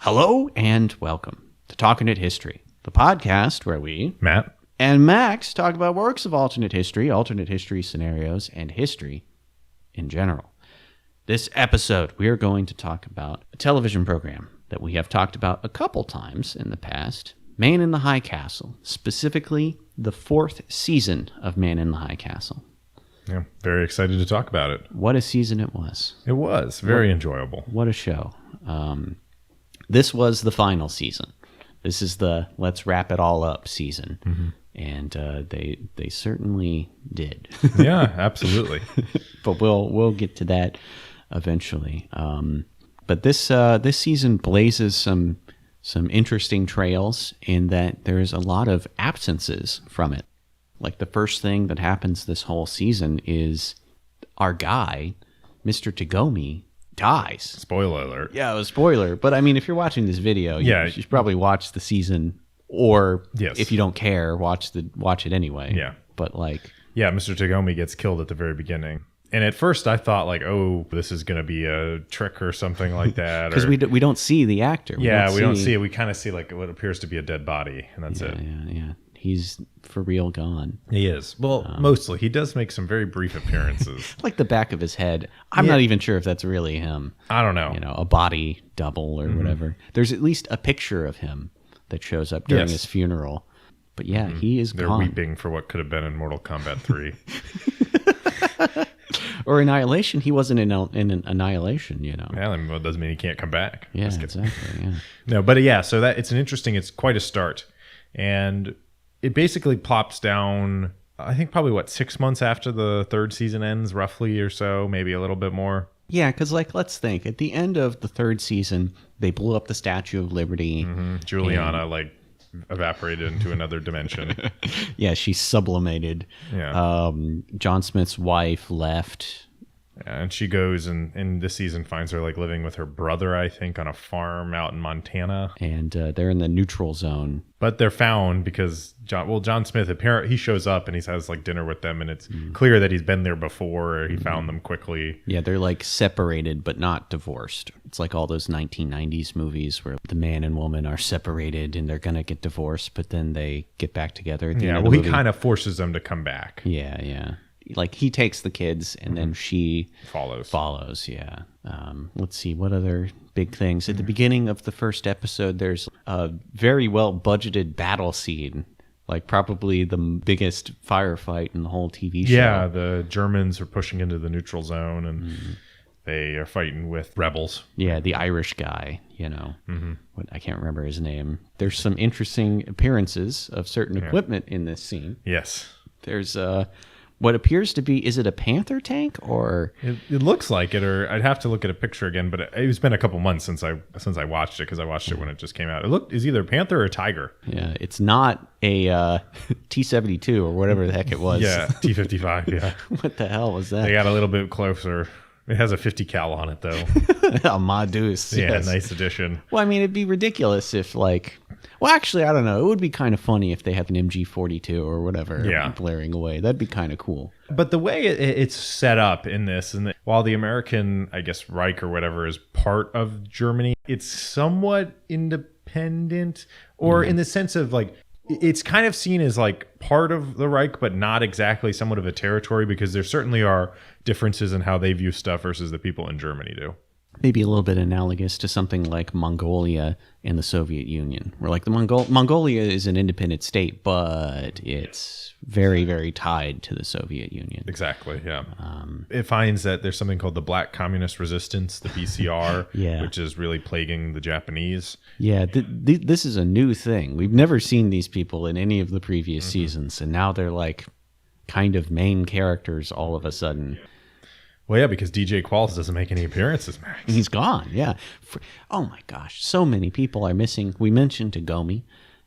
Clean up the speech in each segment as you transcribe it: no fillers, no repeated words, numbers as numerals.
Hello and welcome to Talkernate History, the podcast where we, Matt and Max, talk about works of alternate history scenarios, and history in general. This episode, we are going to talk about a television program that we have talked about a couple times in the past, Man in the High Castle, specifically the 4th season of Man in the High Castle. Yeah, very excited to talk about it. What a season it was. It was very enjoyable. What a show. This was the final season. This is the let's wrap it all up season. Mm-hmm. And they certainly did. Yeah, absolutely. But we'll get to that eventually. But this season blazes some interesting trails in that there's a lot of absences from it. Like the first thing that happens this whole season is our guy, Mr. Tagomi, dies. Spoiler alert. Yeah, it was a spoiler. But I mean, if you're watching this video, you should probably watch the season, or if you don't care, watch it anyway. Yeah. But Mr. Tagomi gets killed at the very beginning. And at first I thought oh, this is going to be a trick or something like that. Because we don't see the actor. We don't see it. We kind of see what appears to be a dead body, and that's it. Yeah. He's for real gone. He is. Well, mostly. He does make some very brief appearances. Like the back of his head. I'm not even sure if that's really him. I don't know. A body double or whatever. There's at least a picture of him that shows up during his funeral. But yeah, he is They're gone. weeping for what could have been in Mortal Kombat 3. Or Annihilation. He wasn't in an Annihilation, Well, it doesn't mean he can't come back. Yeah, exactly. Yeah. No, but so it's quite a start. And it basically plops down, I think probably 6 months after the 3rd season ends, roughly, or so, maybe a little bit more. Yeah, because let's think. At the end of the 3rd season, they blew up the Statue of Liberty. Mm-hmm. Juliana, evaporated into another dimension. Yeah, she sublimated. Yeah. John Smith's wife left. Yeah, and she goes and this season finds her living with her brother, I think, on a farm out in Montana. And they're in the neutral zone. But they're found because John Smith, apparently, he shows up and he has dinner with them, and it's clear that he's been there before. Or he found them quickly. Yeah, they're separated but not divorced. It's like all those 1990s movies where the man and woman are separated and they're gonna get divorced, but then they get back together at the end of the movie. He kind of forces them to come back. Yeah. He takes the kids and then she follows. Yeah. Let's see, what other big things. At the beginning of the first episode, there's a very well budgeted battle scene, probably the biggest firefight in the whole TV show. Yeah, the Germans are pushing into the neutral zone and they are fighting with rebels. Yeah, the Irish guy, what I can't remember his name. There's some interesting appearances of certain equipment in this scene. Yes. There's what appears to be, is it a Panther tank or? It looks like it, or I'd have to look at a picture again, but it's been a couple months since I watched it, because I watched it when it just came out. It's either a Panther or a Tiger. Yeah, it's not a T-72 or whatever the heck it was. Yeah, T-55, yeah. What the hell was that? They got a little bit closer. It has a 50 cal on it, though. A Ma Deuce. Yeah, yes. Nice addition. Well, I mean, it'd be ridiculous if actually, I don't know. It would be kind of funny if they have an MG-42 or whatever blaring away. That'd be kind of cool. But the way it's set up in this, and while the American, I guess, Reich or whatever is part of Germany, it's somewhat independent, or in the sense of it's kind of seen as part of the Reich, but not exactly somewhat of a territory, because there certainly are differences in how they view stuff versus the people in Germany do. Maybe a little bit analogous to something like Mongolia in the Soviet Union, where the Mongolia is an independent state, but it's very, very tied to the Soviet Union. Exactly, yeah. It finds that there's something called the Black Communist Resistance, the BCR, which is really plaguing the Japanese. Yeah, this is a new thing. We've never seen these people in any of the previous seasons, and now they're kind of main characters all of a sudden. Well, yeah, because DJ Qualls doesn't make any appearances, Max. He's gone, yeah. Oh my gosh, so many people are missing. We mentioned Tagomi,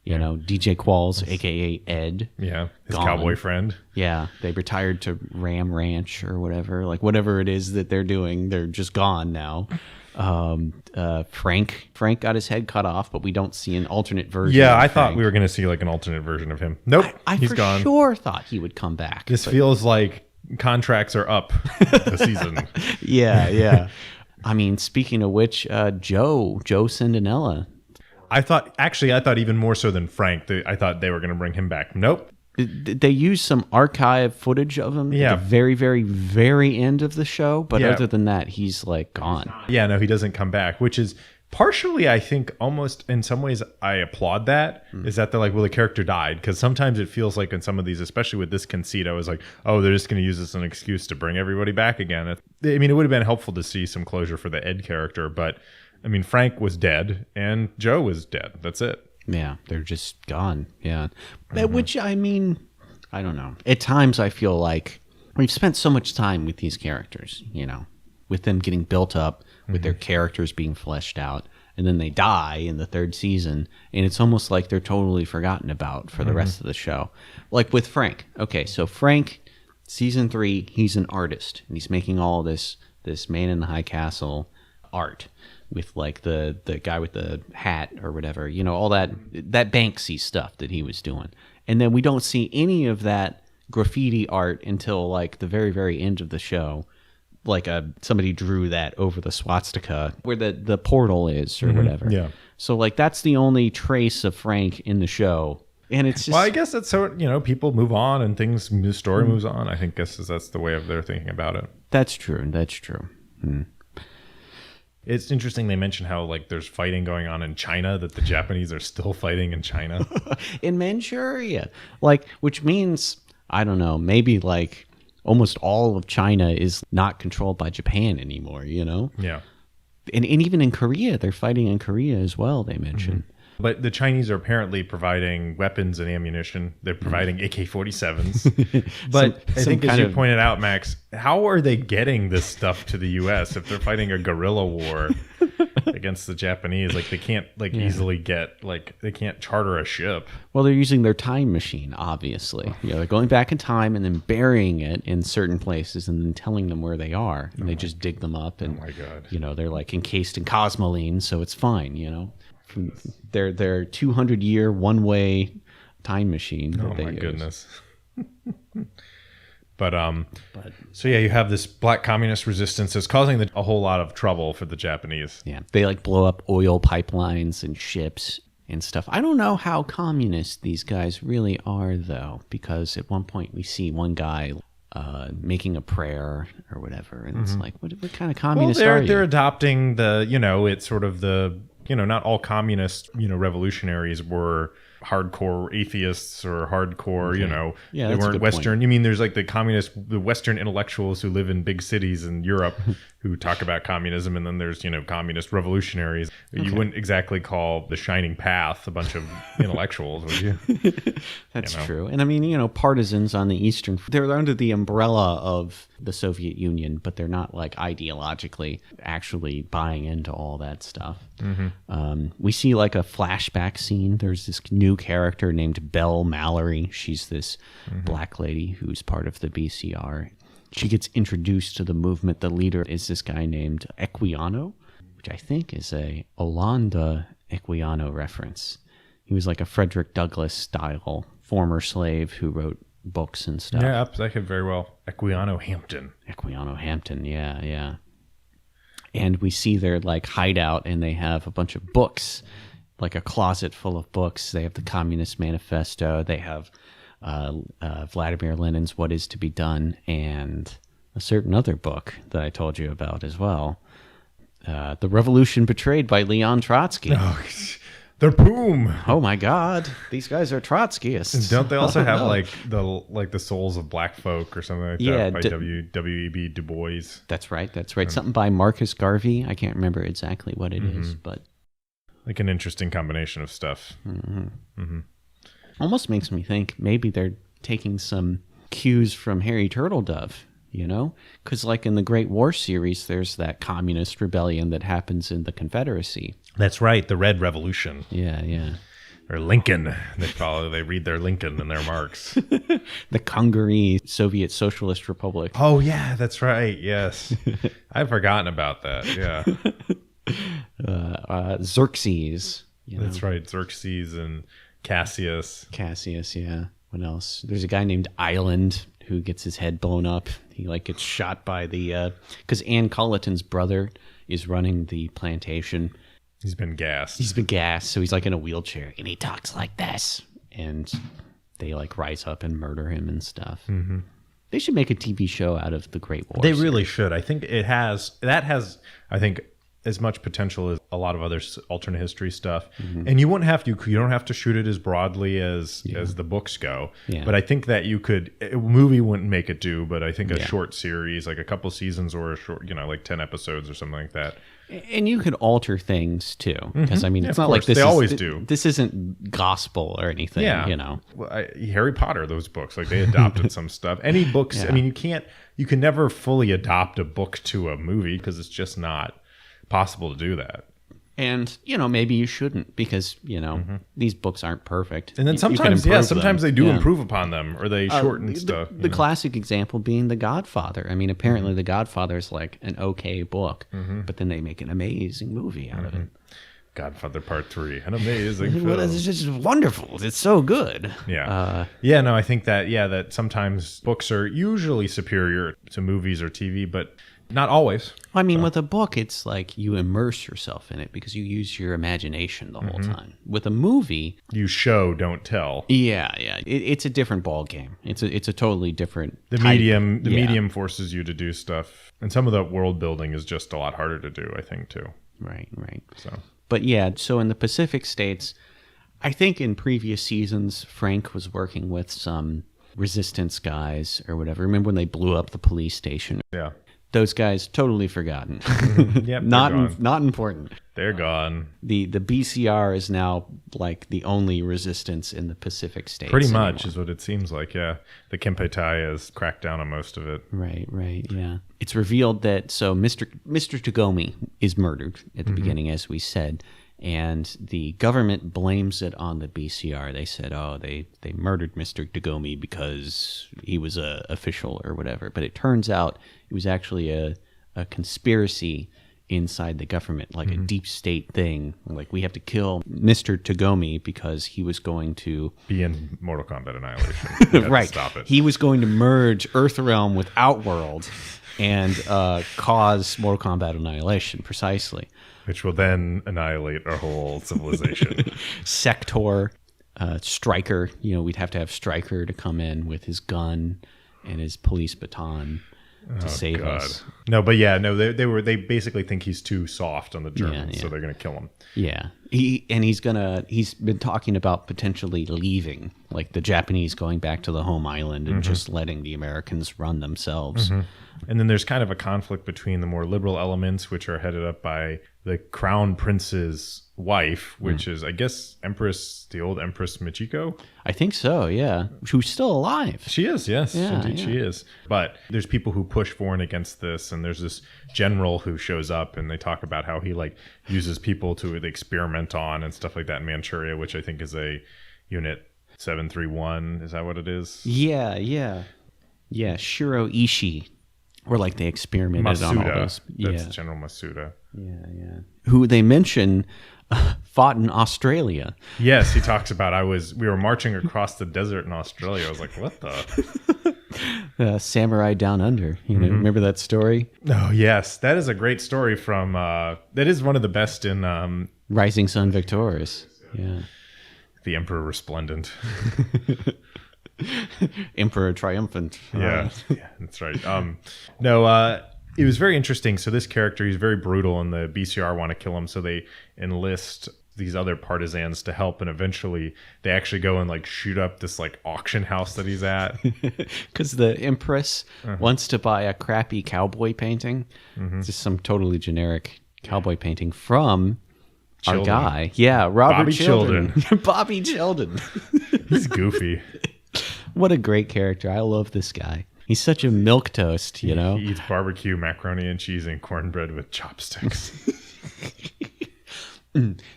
DJ Qualls, a.k.a. Ed. Yeah, his gone. cowboy friend. Yeah, they retired to Ram Ranch or whatever. Whatever it is that they're doing, they're just gone now. Frank got his head cut off, but we don't see an alternate version. Yeah, I thought we were going to see an alternate version of him. Nope, he's gone. I for sure thought he would come back. This feels like contracts are up this season. Yeah. I mean, speaking of which, Joe Centinella. I thought even more so than Frank. I thought they were going to bring him back. Nope. They used some archive footage of him at the very, very, very end of the show. But other than that, he's like gone. Yeah, no, he doesn't come back, which is partially, I think, almost in some ways, I applaud that. Is that they're like, well, the character died. Because sometimes it feels like in some of these, especially with this conceit, I was like, oh, they're just going to use this as an excuse to bring everybody back again. I mean, it would have been helpful to see some closure for the Ed character. But, I mean, Frank was dead and Joe was dead. That's it. Yeah, they're just gone. Yeah. Which, I mean, I don't know. At times I feel like we've spent so much time with these characters, you know, with them getting built up, with their characters being fleshed out, and then they die in the third season, and it's almost like they're totally forgotten about for the rest of the show. Like with Frank. Okay, so Frank, season 3, he's an artist, and he's making all this Man in the High Castle art with like the guy with the hat or whatever, you know, all that Banksy stuff that he was doing. And then we don't see any of that graffiti art until like the very, very end of the show. Like somebody drew that over the swastika where the portal is or whatever. Yeah. So like that's the only trace of Frank in the show. And it's just, well, I guess that's so, you know, people move on and the story moves on. I think that's the way of their thinking about it. That's true. It's interesting they mention how like there's fighting going on in China, that the Japanese are still fighting in China. In Manchuria. Like, which means, I don't know, maybe like almost all of China is not controlled by Japan anymore, you know? Yeah. And even in Korea, they're fighting in Korea as well, they mentioned. But the Chinese are apparently providing weapons and ammunition. They're providing AK-47s. But I think, as you pointed out, Max, how are they getting this stuff to the U.S. if they're fighting a guerrilla war against the Japanese? Like, they can't easily get, like, they can't charter a ship. Well, they're using their time machine, obviously. You know, they're going back in time and then burying it in certain places and then telling them where they are. And they just dig them up. And, you know, they're like encased in cosmoline, so it's fine, you know. From their 200-year one-way time machine. Oh my goodness. But so yeah, you have this black communist resistance that's causing a whole lot of trouble for the Japanese. Yeah, they like blow up oil pipelines and ships and stuff. I don't know how communist these guys really are, though, because at one point we see one guy making a prayer or whatever, and it's like, what kind of communist are you? They're adopting the, you know, it's sort of the, you know, not all communist, you know, revolutionaries were hardcore atheists or hardcore, you know, they weren't Western. Point. You mean there's like the Western intellectuals who live in big cities in Europe who talk about communism, and then there's, you know, communist revolutionaries. You wouldn't exactly call the Shining Path a bunch of intellectuals, would you? That's true. And I mean, you know, partisans on the Eastern, they're under the umbrella of the Soviet Union, but they're not like ideologically actually buying into all that stuff. We see like a flashback scene. There's this new character named Belle Mallory. She's this black lady who's part of the BCR. She gets introduced to the movement. The leader is this guy named Equiano, which I think is a Olanda Equiano reference. He was like a Frederick Douglass style former slave who wrote books and stuff. Yeah, that could very well. Equiano Hampton, yeah. And we see their like hideout, and they have a bunch of books, like a closet full of books. They have the Communist Manifesto. They have Vladimir Lenin's What Is to Be Done, and a certain other book that I told you about as well. The Revolution Betrayed by Leon Trotsky. Oh, they're boom. Oh my God, these guys are Trotskyists. And don't they also have like the Souls of Black Folk or something like that by W.E.B. Du Bois? That's right. Something by Marcus Garvey. I can't remember exactly what it is, but like an interesting combination of stuff. Almost makes me think maybe they're taking some cues from Harry Turtledove, you know? Because like in the Great War series, there's that communist rebellion that happens in the Confederacy. That's right, the Red Revolution. Yeah. Or Lincoln. They read their Lincoln and their Marx. The Hungary Soviet Socialist Republic. Oh yeah, that's right. Yes. I've forgotten about that. Yeah. Xerxes. That's right. Xerxes and Cassius, yeah. What else? There's a guy named Island who gets his head blown up. He like gets shot by the because Ann Culleton's brother is running the plantation. He's been gassed. So he's like in a wheelchair, and he talks like this, and they like rise up and murder him and stuff. Mm-hmm. They should make a TV show out of the Great War. They really should. I think that has as much potential as a lot of other alternate history stuff. Mm-hmm. And you don't have to shoot it as broadly as the books go. Yeah. But I think that a movie wouldn't make it do, but I think a short series, like a couple seasons or a short, like 10 episodes or something like that. And you could alter things too, because I mean, it's not like this. They always do. This isn't gospel or anything. Yeah. Well, Harry Potter, those books, like they adopted some stuff. Any books? Yeah. I mean, you can never fully adopt a book to a movie because it's just not possible to do that. And maybe you shouldn't, because these books aren't perfect. And then sometimes they do improve upon them, or they shorten stuff. The classic example being The Godfather. I mean, apparently The Godfather is like an okay book, but then they make an amazing movie out of it. Godfather Part 3, an amazing film. It's just wonderful. It's so good. Yeah. I think that sometimes books are usually superior to movies or TV, but not always. I mean, with a book, it's like you immerse yourself in it because you use your imagination the whole time. With a movie, you show, don't tell. Yeah. It's a different ball game. It's a totally different. The medium forces you to do stuff, and some of the world building is just a lot harder to do, I think, too. Right. But so in the Pacific states, I think in previous seasons, Frank was working with some resistance guys or whatever. Remember when they blew up the police station? Yeah. Those guys, totally forgotten. Yep, not important. They're gone. The BCR is now like the only resistance in the Pacific states. Pretty much is what it seems like, yeah. The Kempeitai has cracked down on most of it. Right, yeah. It's revealed that, Mr. Tagomi is murdered at the beginning, as we said, and the government blames it on the BCR. They said, they murdered Mr. Tagomi because he was a official or whatever. But it turns out it was actually a conspiracy inside the government, like a deep state thing. Like, we have to kill Mr. Tagomi because he was going to be in Mortal Kombat Annihilation. Right. Stop it. He was going to merge Earthrealm with Outworld and cause Mortal Kombat Annihilation, precisely. Which will then annihilate our whole civilization. Sector, Stryker, we'd have to have Stryker to come in with his gun and his police baton to save us. No, but they basically think he's too soft on the Germans, so they're going to kill him. Yeah. He's been talking about potentially leaving, like the Japanese going back to the home island and just letting the Americans run themselves. And then there's kind of a conflict between the more liberal elements, which are headed up by the crown prince's wife, which is, I guess, the old Empress Michiko. I think so, yeah. Who's still alive. She is, yes. Indeed, she is. But there's people who push for and against this, and there's this general who shows up, and they talk about how he uses people to experiment on and stuff like that in Manchuria, which I think is a Unit 731. Is that what it is? Yeah. Shiro Ishii. Or like they experimented on all those. That's General Masuda. Yeah. Who they mention fought in Australia. Yes, he talks about we were marching across the desert in Australia. I was like, what the? Samurai Down Under. Remember that story? Oh, yes. That is a great story from, that is one of the best in... Rising Sun Victorious. Yeah. The Emperor Resplendent. Emperor Triumphant. Yeah, that's right. It was very interesting. So this character, he's very brutal, and the BCR want to kill him, so they enlist these other partisans to help, and eventually they actually go and shoot up this auction house that he's at. Because the Empress wants to buy a crappy cowboy painting. It's just some totally generic cowboy painting from Childan. Our guy. Yeah, Bobby Childan. Bobby Childan. He's goofy. What a great character. I love this guy. He's such a milquetoast, He eats barbecue, macaroni and cheese, and cornbread with chopsticks.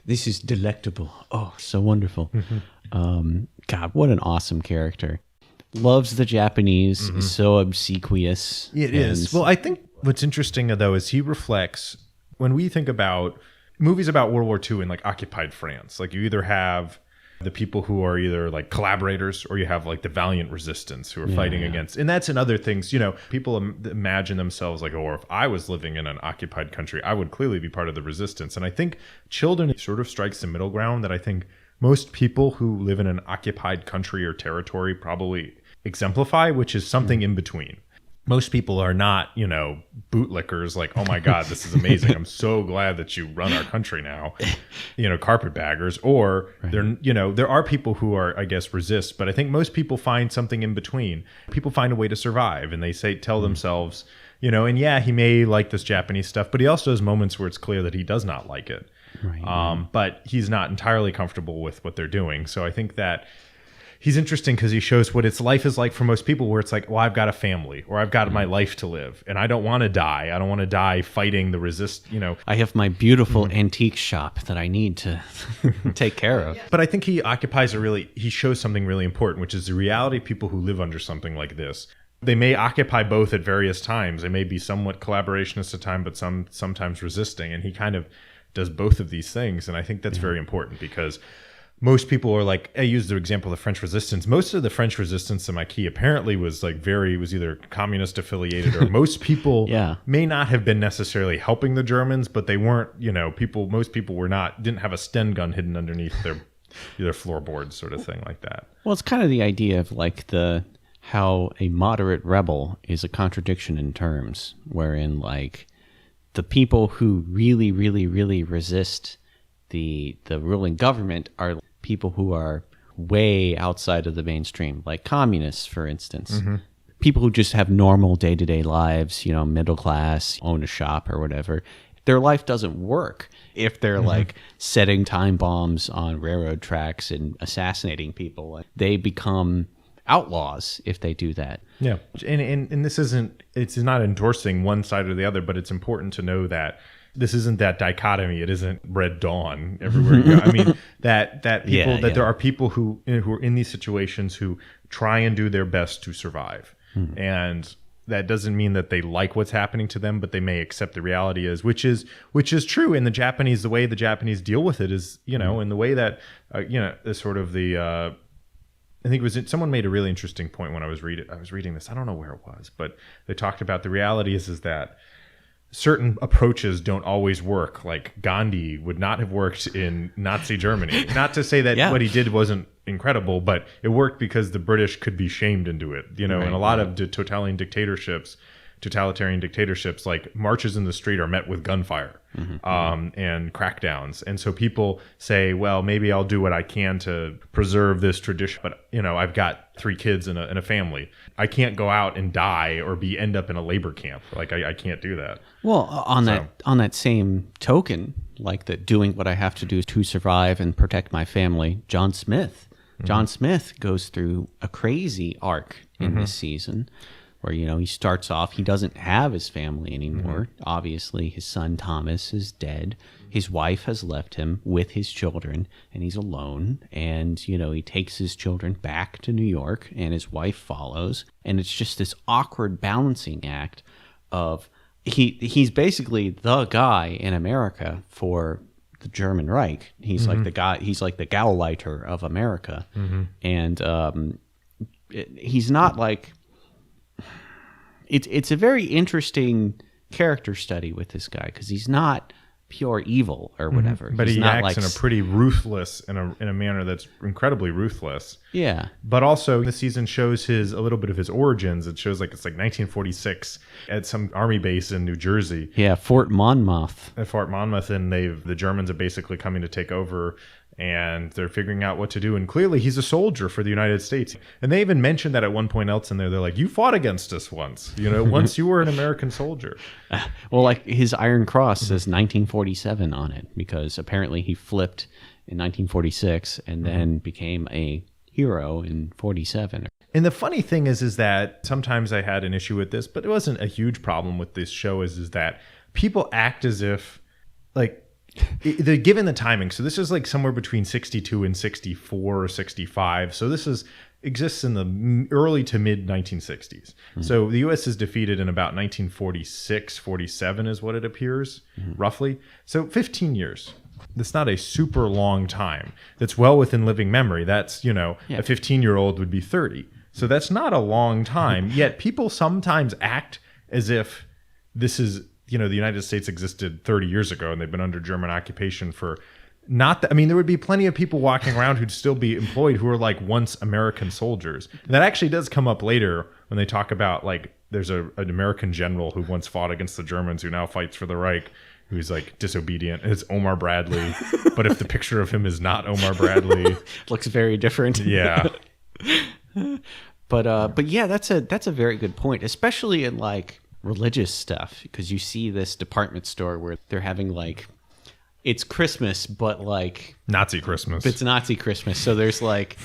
This is delectable. Oh, so wonderful. God, what an awesome character. Loves the Japanese, so obsequious. It is. Well, I think what's interesting, though, is he reflects, when we think about movies about World War II in occupied France, you either have the people who are either like collaborators, or you have like the valiant resistance who are fighting against. And that's in other things, people imagine themselves like, oh, if I was living in an occupied country, I would clearly be part of the resistance. And I think Childan sort of strikes the middle ground that I think most people who live in an occupied country or territory probably exemplify, which is something in between. Most people are not, bootlickers like, oh my God, this is amazing. I'm so glad that you run our country now, carpetbaggers. Or there are people who are, I guess, resist. But I think most people find something in between. People find a way to survive, and they tell themselves, and he may like this Japanese stuff, but he also has moments where it's clear that he does not like it. Right. But he's not entirely comfortable with what they're doing. So I think that he's interesting because he shows what life is like for most people, where it's like, well, I've got a family, or I've got my life to live, and I don't want to die. I don't want to die fighting the I have my beautiful antique shop that I need to take care of. But I think he shows something really important, which is the reality of people who live under something like this. They may occupy both at various times. They may be somewhat collaborationist at a time, but sometimes resisting. And he kind of does both of these things. And I think that's very important, because most people are like, I use the example of the French resistance. Most of the French resistance in my key apparently was either communist affiliated, or most people may not have been necessarily helping the Germans, but they weren't, most people didn't have a Sten gun hidden underneath their floorboards, sort of thing like that. Well, it's kind of the idea of like how a moderate rebel is a contradiction in terms, wherein like the people who really, really, really resist the ruling government are people who are way outside of the mainstream, like communists, for instance. People who just have normal day-to-day lives, middle class, own a shop or whatever. Their life doesn't work if they're like setting time bombs on railroad tracks and assassinating people. They become outlaws if they do that. Yeah. And it's not endorsing one side or the other, but it's important to know that this isn't that dichotomy. It isn't Red Dawn everywhere you go. I mean, there are people who are in these situations who try and do their best to survive. And that doesn't mean that they like what's happening to them, but they may accept the reality which is true. And the way the Japanese deal with it is, in the way that, the sort of the, I think someone made a really interesting point when I was reading this. I don't know where it was, but they talked about the reality is that certain approaches don't always work. Like Gandhi would not have worked in Nazi Germany. Not to say that what he did wasn't incredible, but it worked because the British could be shamed into it. And a lot of totalitarian dictatorships, like marches in the street are met with gunfire and crackdowns. And so people say, well, maybe I'll do what I can to preserve this tradition. But, I've got 3 kids and a family. I can't go out and die or end up in a labor camp. Like I can't do that. Well, on that same token, like that doing what I have to do to survive and protect my family, John Smith goes through a crazy arc in this season, where, he starts off, he doesn't have his family anymore. Obviously, his son Thomas is dead. His wife has left him with his children, and he's alone. And, he takes his children back to New York, and his wife follows. And it's just this awkward balancing act of he's basically the guy in America for the German Reich. He's like the guy, he's like the Gauleiter of America. And he's not like... It's a very interesting character study with this guy, because he's not pure evil or whatever. But he's he not acts in a pretty ruthless, in a manner that's incredibly ruthless. Yeah. But also the season shows a little bit of his origins. It shows it's like 1946 at some army base in New Jersey. Yeah, Fort Monmouth. At Fort Monmouth, and the Germans are basically coming to take over. And they're figuring out what to do. And clearly he's a soldier for the United States. And they even mentioned that at one point else in there. They're like, you fought against us once. Once you were an American soldier. Well, like his Iron Cross says 1947 on it, because apparently he flipped in 1946 and then became a hero in 47. And the funny thing is that sometimes I had an issue with this, but it wasn't a huge problem with this show, is that people act as if, like, they're given the timing. So this is like somewhere between 62 and 64 or 65. So this exists in the early to mid 1960s. So the U.S. is defeated in about 1946, 47 is what it appears, roughly. So 15 years. That's not a super long time. That's well within living memory. That's, a 15-year-old would be 30. So that's not a long time. Yet people sometimes act as if this is, the United States existed 30 years ago and they've been under German occupation for not that. I mean, there would be plenty of people walking around who'd still be employed who are like once American soldiers. And that actually does come up later when they talk about like there's an American general who once fought against the Germans who now fights for the Reich, who's like disobedient. It's Omar Bradley. But if the picture of him is not Omar Bradley, looks very different. Yeah. But yeah, that's a very good point, especially in like religious stuff, because you see this department store where they're having like, it's Christmas, but like Nazi Christmas. It's Nazi Christmas. So there's like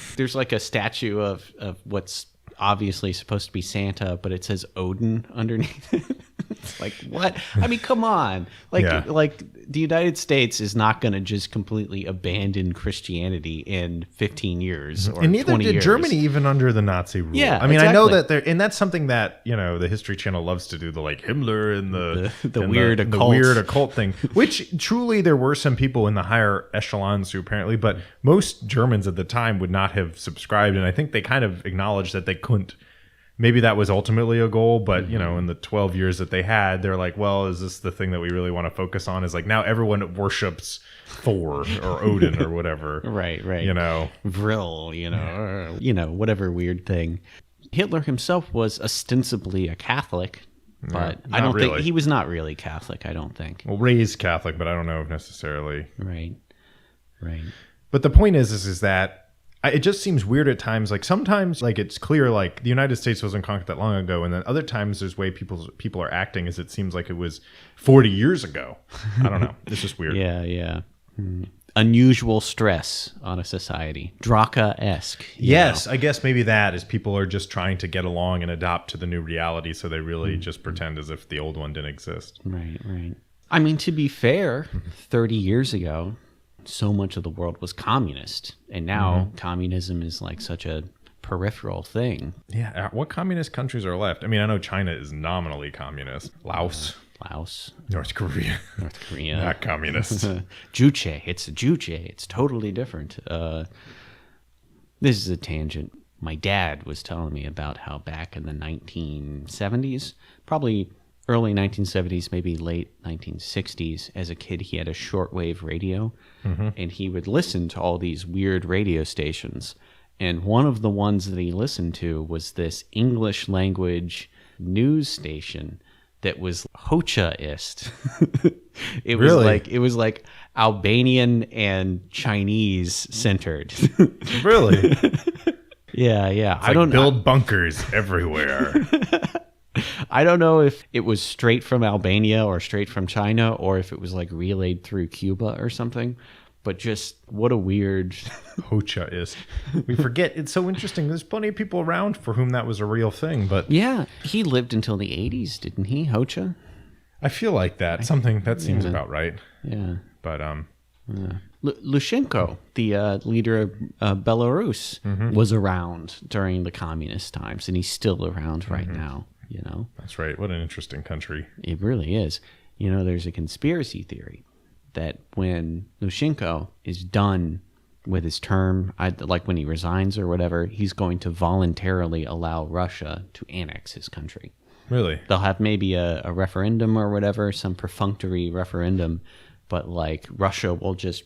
a statue of what's obviously supposed to be Santa, but it says Odin underneath it. It's like, what? I mean, come on. Like the United States is not going to just completely abandon Christianity in 15 years or 20 years. And neither did Germany, even under the Nazi rule. Yeah, I mean, exactly. I know that and that's something that, the History Channel loves to do, the like Himmler and the weird occult. The weird occult thing, which truly there were some people in the higher echelons who apparently, but most Germans at the time would not have subscribed. And I think they kind of acknowledged that they couldn't. Maybe that was ultimately a goal, but in the 12 years that they had, they're like, well, is this the thing that we really want to focus on? Is like now everyone worships Thor or Odin or whatever. Right. Vril, or, whatever weird thing. Hitler himself was ostensibly a Catholic, but I don't think he was not really Catholic, I don't think. Well, raised Catholic, but I don't know if necessarily. Right. But the point is that it just seems weird at times. Like sometimes, like it's clear, like the United States wasn't conquered that long ago, and then other times there's way people are acting as it seems like it was 40 years ago. I don't know. It's just weird. Yeah. Unusual stress on a society, Draka-esque. Yes, I guess maybe that is people are just trying to get along and adapt to the new reality, so they really just pretend as if the old one didn't exist. Right. I mean, to be fair, 30 years ago, so much of the world was communist, and now communism is like such a peripheral thing. Yeah, what communist countries are left? I mean, I know China is nominally communist. Laos, North Korea, not communist. Juche, it's totally different. This is a tangent. My dad was telling me about how back in the 1970s, probably early 1970s, maybe late 1960s, as a kid, he had a shortwave radio, and he would listen to all these weird radio stations. And one of the ones that he listened to was this English language news station that was Hochaist. It was like Albanian and Chinese centered. Really? Yeah. It's I don't build bunkers everywhere. I don't know if it was straight from Albania or straight from China, or if it was like relayed through Cuba or something. But just what a weird Hochaist. We forget. It's so interesting. There's plenty of people around for whom that was a real thing. But yeah, he lived until the 80s, didn't he, Hocha? I feel like that. Something that seems about right. Yeah. But Lushenko, the leader of Belarus, was around during the communist times, and he's still around right now. That's right. What an interesting country. It really is. There's a conspiracy theory that when Lushenko is done with his term, like when he resigns or whatever, he's going to voluntarily allow Russia to annex his country. Really? They'll have maybe a referendum or whatever, some perfunctory referendum, but like Russia will just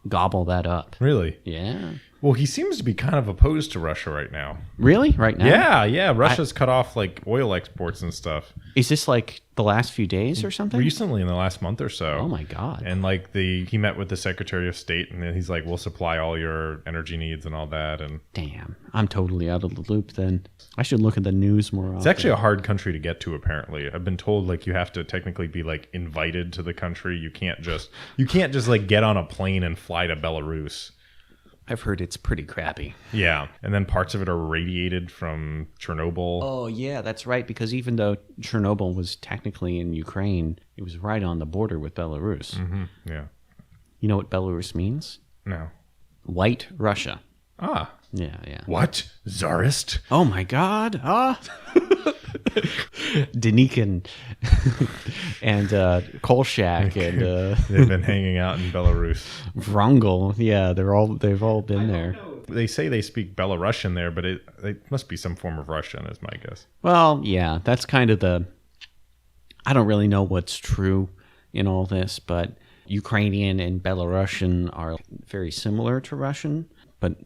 gobble that up. Really? Yeah. Well, he seems to be kind of opposed to Russia right now. Really? Right now? Yeah. Russia's cut off like oil exports and stuff. Is this like the last few days or something? Recently, in the last month or so. Oh my God. And like he met with the Secretary of State, and he's like, we'll supply all your energy needs and all that. And damn, I'm totally out of the loop then. I should look at the news more often. It's actually a hard country to get to, apparently. I've been told like you have to technically be like invited to the country. You can't just like get on a plane and fly to Belarus. I've heard it's pretty crappy. Yeah. And then parts of it are radiated from Chernobyl. Oh, yeah, that's right. Because even though Chernobyl was technically in Ukraine, it was right on the border with Belarus. Mm-hmm. Yeah. You know what Belarus means? No. White Russia. Ah. Yeah. What? Tsarist? Oh, my God. Denikin and Kolchak and They've been hanging out in Belarus. Vrangel. Yeah, they've all been there. They say they speak Belarusian there, but it must be some form of Russian, is my guess. Well, yeah, that's kind of I don't really know what's true in all this, but Ukrainian and Belarusian are very similar to Russian. But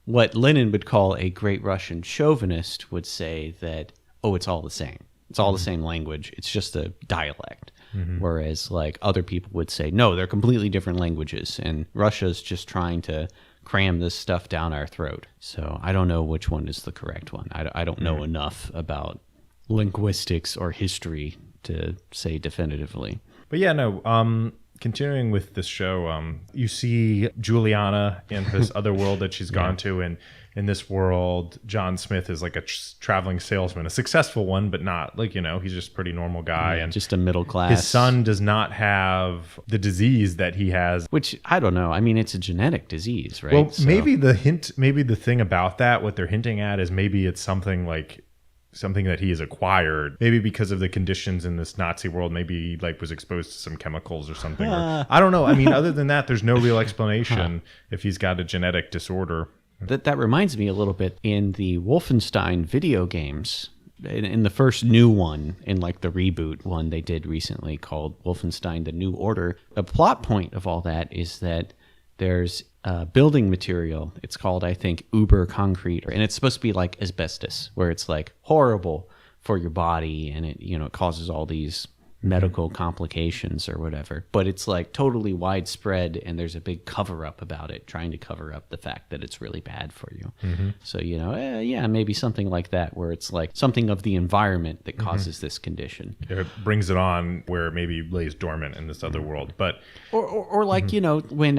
what Lenin would call a great Russian chauvinist would say that, oh, it's all the same. It's all the same language. It's just a dialect. Whereas like other people would say, no, they're completely different languages. And Russia's just trying to cram this stuff down our throat. So I don't know which one is the correct one. I don't know enough about linguistics or history to say definitively. But yeah, no, continuing with this show, you see Juliana in this other world that she's gone to, and in this world, John Smith is like a traveling salesman, a successful one, but not like, he's just a pretty normal guy. And just a middle class. His son does not have the disease that he has. Which, I don't know. I mean, it's a genetic disease, right? Well, maybe the thing about that, what they're hinting at is maybe it's something that he has acquired, maybe because of the conditions in this Nazi world, maybe he was exposed to some chemicals or something. Or, I don't know. I mean, other than that, there's no real explanation if he's got a genetic disorder. That reminds me a little bit in the Wolfenstein video games, in the first new one, in the reboot one they did recently called Wolfenstein: The New Order. A plot point of all that is that there's building material. It's called, I think, Uber concrete, and it's supposed to be like asbestos, where it's horrible for your body, and it causes all these medical complications or whatever. But it's totally widespread, and there's a big cover up about it, trying to cover up the fact that it's really bad for you. So maybe something like that, where it's something of the environment that causes this condition. It brings it on where it maybe lays dormant in this other world, but or when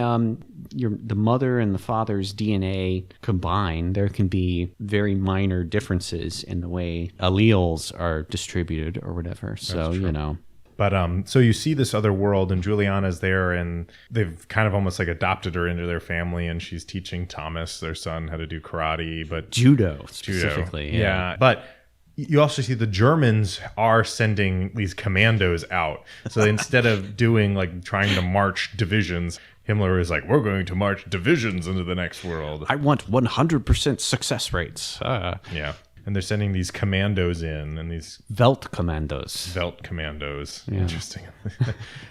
the mother and the father's DNA combine, there can be very minor differences in the way alleles are distributed or whatever. So But so you see this other world, and Juliana's there, and they've kind of almost adopted her into their family, and she's teaching Thomas, their son, how to do karate, but judo specifically. Yeah. But you also see the Germans are sending these commandos out. So instead of doing trying to march divisions, Himmler is we're going to march divisions into the next world. I want 100% success rates. Yeah. And they're sending these commandos in, and these Weltkommandos. Yeah. Interesting.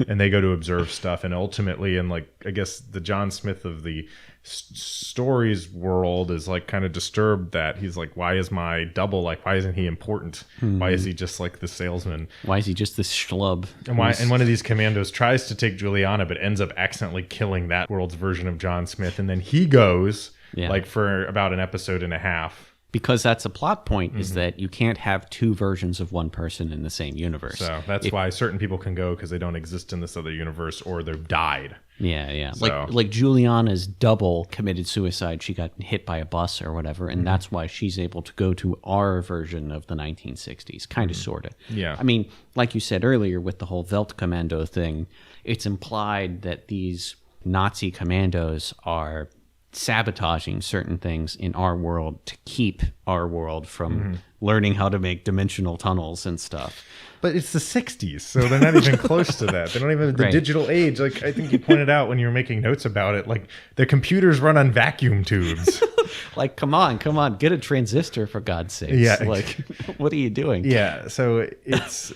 And they go to observe stuff, and ultimately, and I guess the John Smith of the stories world is kind of disturbed that he's why is my double why isn't he important? Why is he just the salesman? Why is he just this schlub? And one of these commandos tries to take Juliana, but ends up accidentally killing that world's version of John Smith, and then he goes for about an episode and a half. Because that's a plot point, is that you can't have two versions of one person in the same universe. So that's why certain people can go, because they don't exist in this other universe, or they've died. Yeah. So. Like Juliana's double committed suicide. She got hit by a bus or whatever, and that's why she's able to go to our version of the 1960s, kind of, sort of. Yeah. I mean, like you said earlier with the whole Weltkommando thing, it's implied that these Nazi commandos are sabotaging certain things in our world to keep our world from learning how to make dimensional tunnels and stuff. But it's the 60s, so they're not even close to that. They don't even have the digital age. I think you pointed out when you were making notes about it, their computers run on vacuum tubes. Come on, get a transistor for God's sakes. Yeah. What are you doing? Yeah, so it's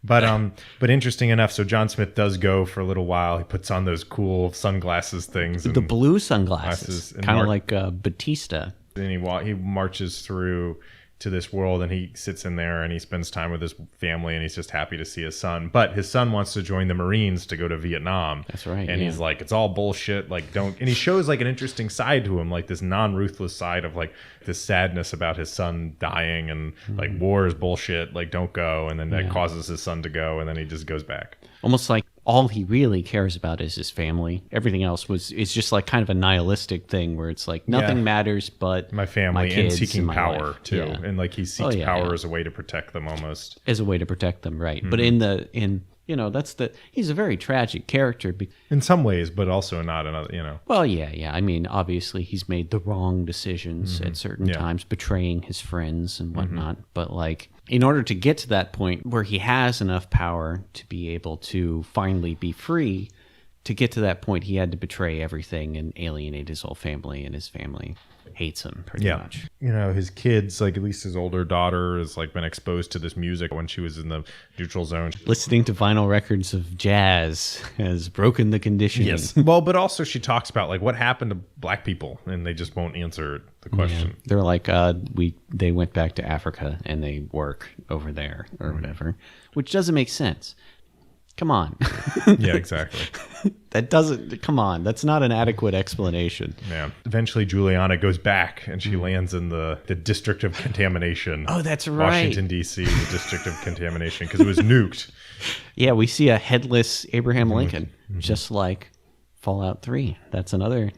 but interesting enough, so John Smith does go for a little while. He puts on those cool sunglasses things. The blue sunglasses, kind of like Batista. Then he marches through to this world, and he sits in there, and he spends time with his family, and he's just happy to see his son. But his son wants to join the Marines to go to Vietnam. That's right. And he's it's all bullshit. Don't. And he shows an interesting side to him, this non-ruthless side of this sadness about his son dying, and war is bullshit. Don't go. And then that causes his son to go, and then he just goes back. Almost like all he really cares about is his family. Everything else is just kind of a nihilistic thing where it's nothing matters but my family, my kids, and seeking my power life. too. And he seeks power as a way to protect them, almost as a way to protect them, right? But in he's a very tragic character. In some ways, but also not another, Well, yeah. I mean, obviously he's made the wrong decisions at certain times, betraying his friends and whatnot. But like, in order to get to that point where he has enough power to be able to finally be free, to get to that point, he had to betray everything and alienate his whole family, and his family hates him pretty much. His kids, like at least his older daughter, has like been exposed to this music when she was in the neutral zone. Listening to vinyl records of jazz has broken the conditioning. Yes. Well, but also she talks about like what happened to black people, and they just won't answer the question. Yeah. They're like, they went back to Africa and they work over there or whatever, which doesn't make sense. Come on. Yeah, exactly. Come on. That's not an adequate explanation. Yeah. Eventually, Juliana goes back and she lands in the District of Contamination. Oh, that's right. Washington, D.C., the District of Contamination, because it was nuked. Yeah, we see a headless Abraham Lincoln, just like Fallout 3. That's another,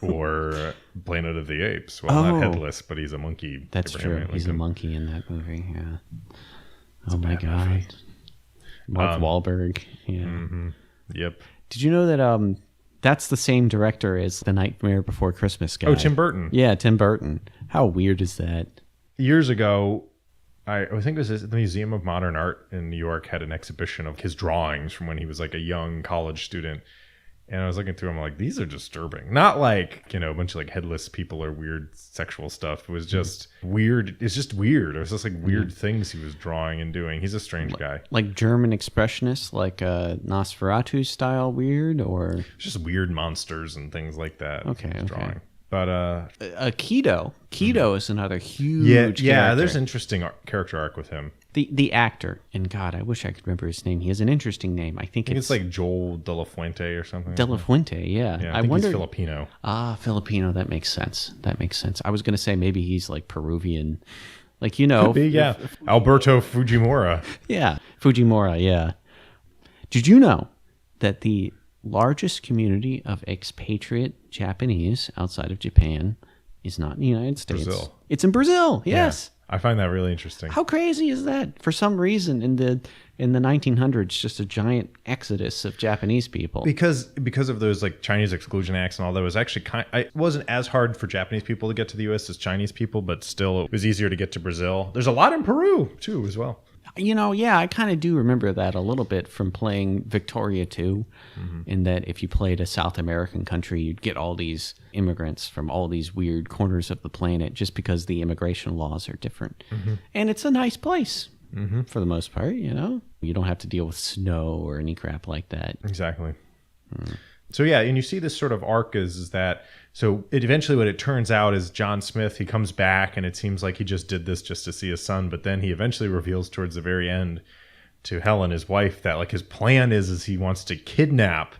Or Planet of the Apes. Well, not headless, but he's a monkey. That's Abraham true. Lincoln. He's a monkey in that movie, yeah. Oh, my God. Movie. Mark Wahlberg. Yeah. Mm-hmm. Yep. Did you know that that's the same director as The Nightmare Before Christmas guy? Oh, Tim Burton. Yeah, Tim Burton. How weird is that? Years ago, I think it was the Museum of Modern Art in New York had an exhibition of his drawings from when he was like a young college student. And I was looking through them like, these are disturbing. Not like, a bunch of like headless people or weird sexual stuff. It was just weird. It's just weird. It was just like weird things he was drawing and doing. He's a strange guy. Like German expressionists, like Nosferatu style weird, or? It's just weird monsters and things like that. Okay. Drawing. But Kido. Kido is another huge yeah. character. There's an interesting character arc with him. The actor, and God, I wish I could remember his name. He has an interesting name. I think it's like Joel De La Fuente or something. De La Fuente, yeah. I think he's Filipino. Filipino. That makes sense. I was gonna say maybe he's like Peruvian, like Could be, yeah. Alberto Fujimura. Yeah, Fujimura. Yeah. Did you know that the largest community of expatriate Japanese outside of Japan is not in the United States? Brazil. It's in Brazil. Yes. Yeah. I find that really interesting. How crazy is that? For some reason, in the 1900s, just a giant exodus of Japanese people. Because of those like Chinese exclusion acts and all that, was actually it wasn't as hard for Japanese people to get to the U.S. as Chinese people, but still it was easier to get to Brazil. There's a lot in Peru too, as well. I kind of do remember that a little bit from playing Victoria 2, in that if you played a South American country, you'd get all these immigrants from all these weird corners of the planet just because the immigration laws are different. And it's a nice place for the most part, You don't have to deal with snow or any crap like that. Exactly. So yeah, and you see this sort of arc is that, so it eventually what it turns out is John Smith, he comes back and it seems like he just did this just to see his son, but then he eventually reveals towards the very end to Helen, his wife, that like his plan is he wants to kidnap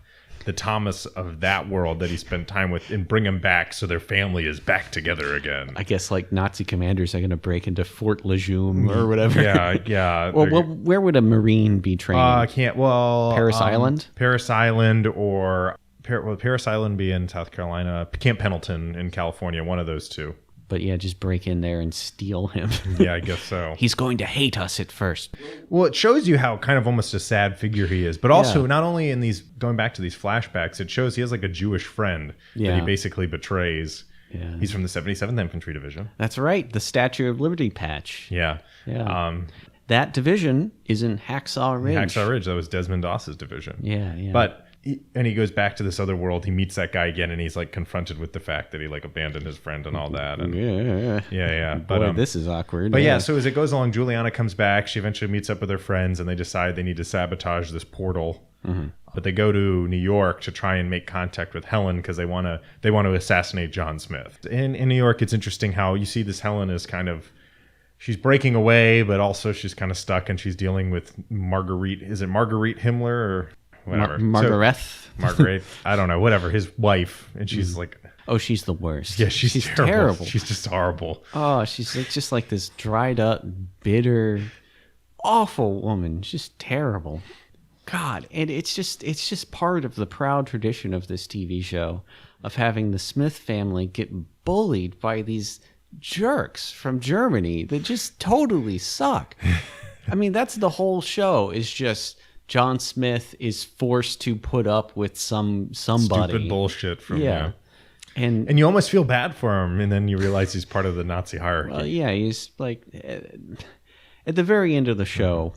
the Thomas of that world that he spent time with and bring him back so their family is back together again. I guess like Nazi commanders are going to break into Fort Lejeune or whatever. Yeah. Well, where would a Marine be trained? Paris Island? Paris Island or... Paris Island be in South Carolina, Camp Pendleton in California, one of those two. But yeah, just break in there and steal him. Yeah, I guess so. He's going to hate us at first. Well, it shows you how kind of almost a sad figure he is. But also, not only in these, going back to these flashbacks, it shows he has like a Jewish friend that he basically betrays. Yeah. He's from the 77th Infantry Division. That's right. The Statue of Liberty patch. Yeah. That division is in Hacksaw Ridge. Hacksaw Ridge. That was Desmond Doss's division. Yeah. But... And he goes back to this other world. He meets that guy again, and he's like confronted with the fact that he like abandoned his friend and all that. And yeah. Boy, this is awkward. But yeah, so as it goes along, Juliana comes back. She eventually meets up with her friends, and they decide they need to sabotage this portal. But they go to New York to try and make contact with Helen because they want to assassinate John Smith. In New York, it's interesting how you see this Helen is kind of. She's breaking away, but also she's kind of stuck, and she's dealing with Marguerite. Is it Marguerite Himmler or? Whatever. Margaret. I don't know. Whatever. His wife. And she's like... Oh, she's the worst. Yeah, she's terrible. She's just horrible. Oh, she's like, just like this dried up, bitter, awful woman. Just terrible. God. And it's just part of the proud tradition of this TV show of having the Smith family get bullied by these jerks from Germany that just totally suck. I mean, that's the whole show is just... John Smith is forced to put up with somebody. Stupid bullshit from yeah. And you almost feel bad for him, and then you realize he's part of the Nazi hierarchy. Well, yeah, he's like at the very end of the show,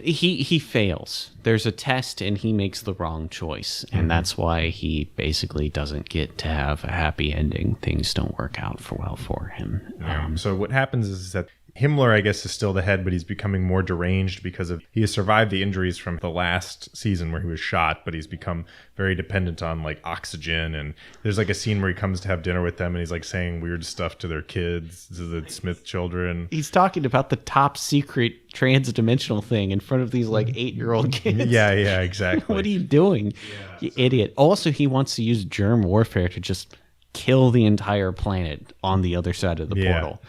he fails. There's a test, and he makes the wrong choice, and that's why he basically doesn't get to have a happy ending. Things don't work out for him. Yeah. So what happens is that Himmler, I guess, is still the head, but he's becoming more deranged because he has survived the injuries from the last season where he was shot, but he's become very dependent on like oxygen. And there's like a scene where he comes to have dinner with them and he's like saying weird stuff to their kids, to the Smith children. He's talking about the top secret transdimensional thing in front of these like 8-year-old kids. Yeah, exactly. What are you doing, you idiot? Also, he wants to use germ warfare to just kill the entire planet on the other side of the portal.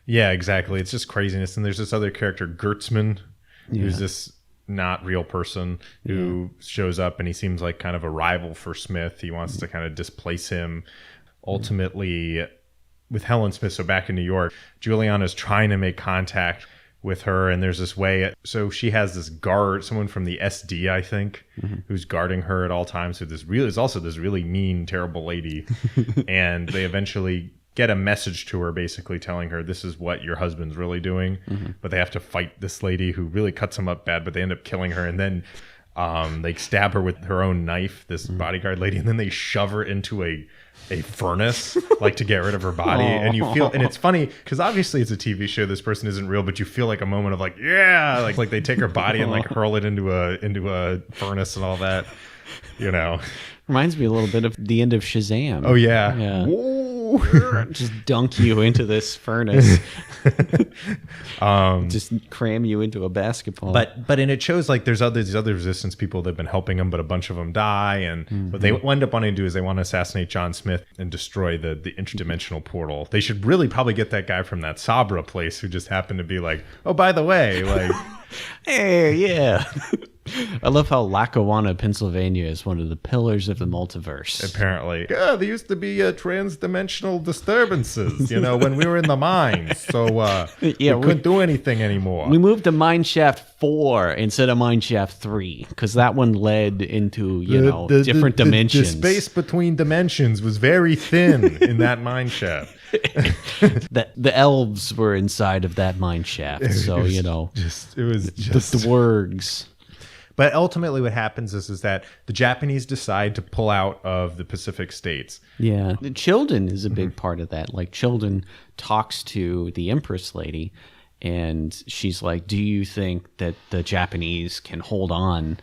Yeah, exactly. It's just craziness. And there's this other character, Gertzman, who's this not real person who shows up, and he seems like kind of a rival for Smith. He wants to kind of displace him. Ultimately, with Helen Smith, so back in New York, Juliana's trying to make contact with her, and there's this way. So she has this guard, someone from the SD, I think, who's guarding her at all times. So there's also this really mean, terrible lady. And they eventually get a message to her basically telling her this is what your husband's really doing, but they have to fight this lady who really cuts him up bad, but they end up killing her, and then they stab her with her own knife, this bodyguard lady, and then they shove her into a furnace like to get rid of her body. And you feel, and it's funny because obviously it's a TV show, this person isn't real, but you feel like a moment of like like they take her body and like hurl it into a furnace and all that, you know. Reminds me a little bit of the end of Shazam. Oh yeah. Just dunk you into this furnace. Just cram you into a basketball. But and it shows like there's these other resistance people that have been helping them, but a bunch of them die. And what they end up wanting to do is they want to assassinate John Smith and destroy the interdimensional portal. They should really probably get that guy from that Sabra place who just happened to be like, oh, by the way, like, hey, yeah. I love how Lackawanna, Pennsylvania is one of the pillars of the multiverse. Apparently. Yeah, there used to be transdimensional disturbances, when we were in the mines. So we couldn't do anything anymore. We moved to Mine Shaft 4 instead of Mine Shaft 3 because that one led into, different dimensions. The space between dimensions was very thin in that mine shaft. The elves were inside of that mine shaft. So, it was just the dwarves. But ultimately what happens is that the Japanese decide to pull out of the Pacific states. Yeah. Childan is a big part of that. Like Childan talks to the Empress lady and she's like, do you think that the Japanese can hold on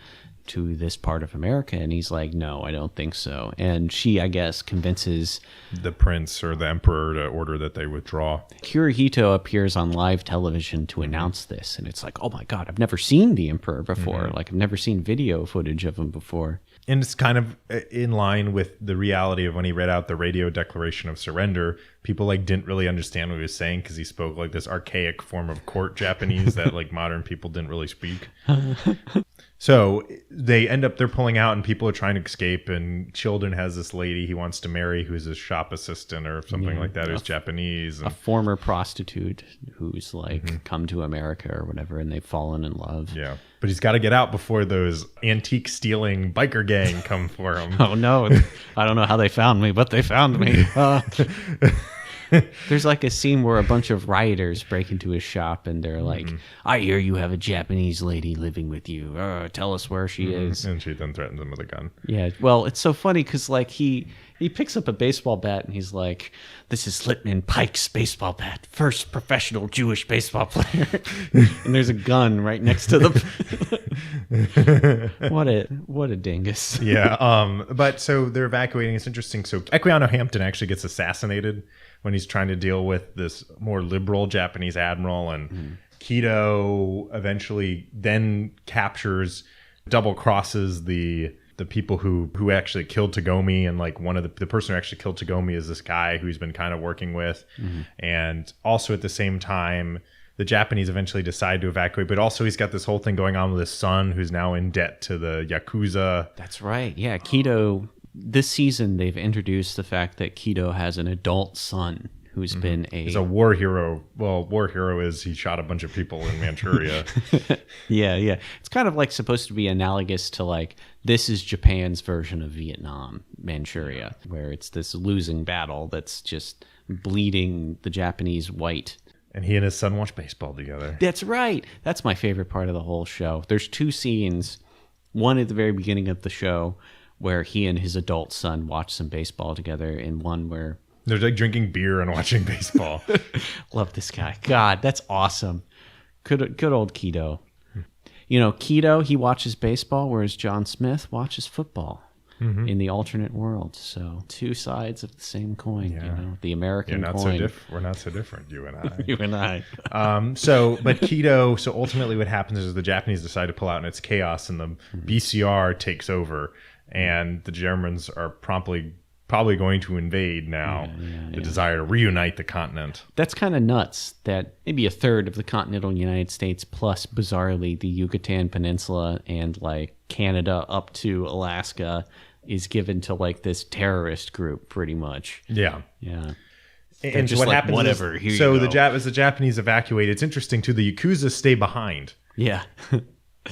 to this part of America? And he's like, no, I don't think so. And she, I guess, convinces the prince or the emperor to order that they withdraw. Hirohito appears on live television to announce this. And it's like, oh my God, I've never seen the emperor before. Like I've never seen video footage of him before. And it's kind of in line with the reality of when he read out the radio declaration of surrender. People didn't really understand what he was saying because he spoke like this archaic form of court Japanese that modern people didn't really speak. So they're pulling out and people are trying to escape, and Childan has this lady he wants to marry who's a shop assistant or something like that, who's Japanese. A former prostitute who's come to America or whatever, and they've fallen in love. Yeah. But he's got to get out before those antique stealing biker gang come for him. Oh no. I don't know how they found me, but they found me. There's a scene where a bunch of rioters break into his shop and they're like, I hear you have a Japanese lady living with you. Tell us where she is. And she then threatens him with a gun. Yeah. Well, it's so funny because he picks up a baseball bat and he's like, this is Slipman Pike's baseball bat, first professional Jewish baseball player. And there's a gun right next to the... What a dingus. Yeah. But so they're evacuating. It's interesting. So Equiano Hampton actually gets assassinated when he's trying to deal with this more liberal Japanese admiral, and Kido eventually then captures, double crosses the people who actually killed Tagomi, and one of the person who actually killed Tagomi is this guy who he's been kind of working with. And also at the same time, the Japanese eventually decide to evacuate, but also he's got this whole thing going on with his son who's now in debt to the Yakuza. That's right. Yeah, Kido... This season, they've introduced the fact that Kido has an adult son who's been He's a war hero. Well, war hero is he shot a bunch of people in Manchuria. Yeah. It's kind of like supposed to be analogous to like this is Japan's version of Vietnam, Manchuria, where it's this losing battle that's just bleeding the Japanese white. And he and his son watch baseball together. That's right. That's my favorite part of the whole show. There's 2 scenes, one at the very beginning of the show where he and his adult son watch some baseball together, and one where they're like drinking beer and watching baseball. Love this guy. God, that's awesome. Good old Kido. You know, Kido, he watches baseball, whereas John Smith watches football in the alternate world. So 2 sides of the same coin, you know, the American coin. We're not so different, you and I. You and I. But Kido, so ultimately what happens is the Japanese decide to pull out and it's chaos and the BCR takes over and the Germans are probably going to invade now. The desire to reunite the continent. That's kind of nuts that maybe a third of the continental United States plus bizarrely the Yucatan Peninsula and like Canada up to Alaska is given to like this terrorist group pretty much. Yeah. And just what like, happens whatever, is, here you so go. as the Japanese evacuate, it's interesting too, the Yakuza stay behind. Yeah. And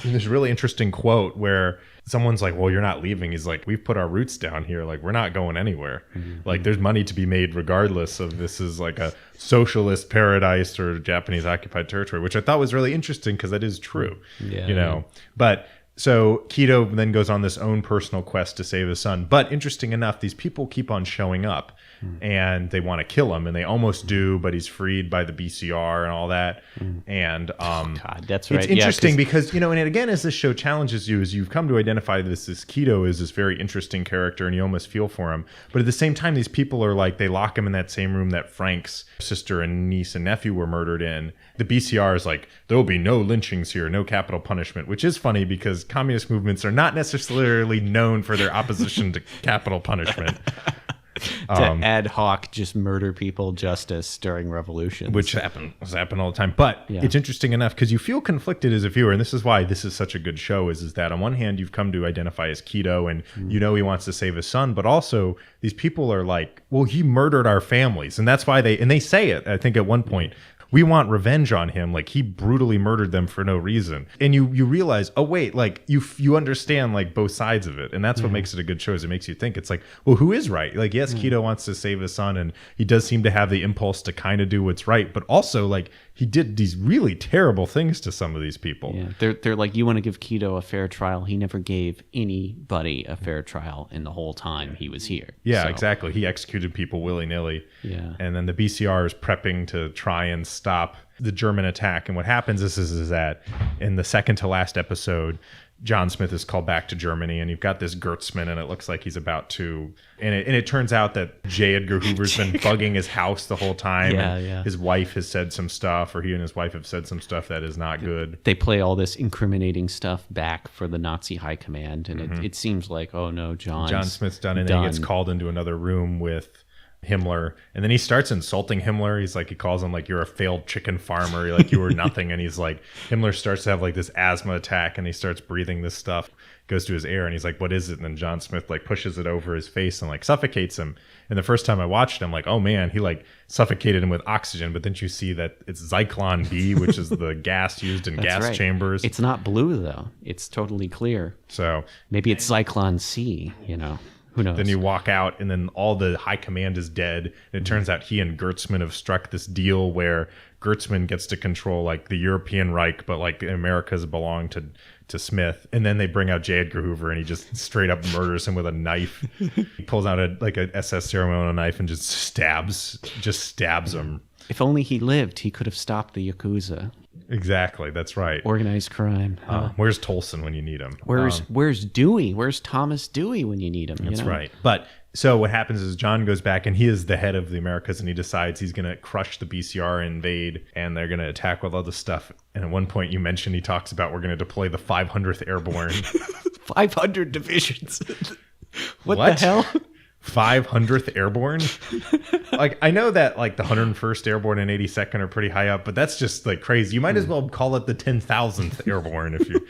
there's a really interesting quote where someone's like, well, you're not leaving. He's like, we've put our roots down here. Like, we're not going anywhere. Like, there's money to be made regardless of this is like a socialist paradise or Japanese occupied territory, which I thought was really interesting because that is true, you know. But so Kido then goes on this own personal quest to save his son. But interesting enough, these people keep on showing up and they want to kill him, and they almost do, but he's freed by the BCR and all that. And God, that's right. It's interesting because, you know, and again, as this show challenges you, as you've come to identify this Kido is this very interesting character and you almost feel for him. But at the same time, these people are like, they lock him in that same room that Frank's sister and niece and nephew were murdered in. The BCR is like, there will be no lynchings here, no capital punishment, which is funny because communist movements are not necessarily known for their opposition to capital punishment. To ad hoc just murder people justice during revolutions. Which happens all the time. But it's interesting enough because you feel conflicted as a viewer, and this is why this is such a good show, is that on one hand, you've come to identify as Kido, and you know he wants to save his son, but also these people are like, well, he murdered our families. And that's why they say it, I think, at one point. We want revenge on him. Like, he brutally murdered them for no reason. And you realize, oh, wait, like, you understand, like, both sides of it. And that's what makes it a good show, is it makes you think. It's like, well, who is right? Like, yes, Kido wants to save his son, and he does seem to have the impulse to kind of do what's right. But also, like, he did these really terrible things to some of these people. Yeah, they're like, you want to give Kido a fair trial. He never gave anybody a fair trial in the whole time he was here. Yeah, so. Exactly. He executed people willy-nilly. Yeah. And then the BCR is prepping to try and stop the German attack. And what happens is that in the second to last episode, John Smith is called back to Germany, and you've got this Gertzman, and it looks like he's about to. And it turns out that J. Edgar Hoover's been bugging his house the whole time. Yeah. His wife has said some stuff, or he and his wife have said some stuff that is not good. They play all this incriminating stuff back for the Nazi high command, and it seems like, oh no, John Smith's done, and then he gets called into another room with Himmler, and then he starts insulting Himmler. He's like, he calls him like, you're a failed chicken farmer, like you were nothing. And he's like, Himmler starts to have like this asthma attack, and he starts breathing this stuff, goes to his air, and he's like, what is it? And then John Smith like pushes it over his face and like suffocates him. And the first time I watched him, like, oh man, he like suffocated him with oxygen. But then you see that it's Zyklon B, which is the gas used in gas chambers. It's not blue though. It's totally clear. So maybe it's Zyklon C, you know. Who knows? Then you walk out, and then all the high command is dead. And it turns out he and Gertzman have struck this deal where Gertzman gets to control like the European Reich, but like America's belong to Smith. And then they bring out J. Edgar Hoover, and he just straight up murders him with a knife. He pulls out a SS ceremonial knife and just stabs him. If only he lived, he could have stopped the Yakuza. Exactly, that's right. Organized crime. Where's Tolson when you need him? Where's Dewey? Where's Thomas Dewey when you need him? That's right. But so what happens is John goes back, and he is the head of the Americas, and he decides he's going to crush the BCR, invade, and they're going to attack with all this stuff. And at one point you mentioned, he talks about, we're going to deploy the 500th Airborne. 500 divisions. What the hell? 500th Airborne? Like, I know that like the 101st Airborne and 82nd are pretty high up, but that's just like crazy. You might as well call it the 10,000th Airborne if you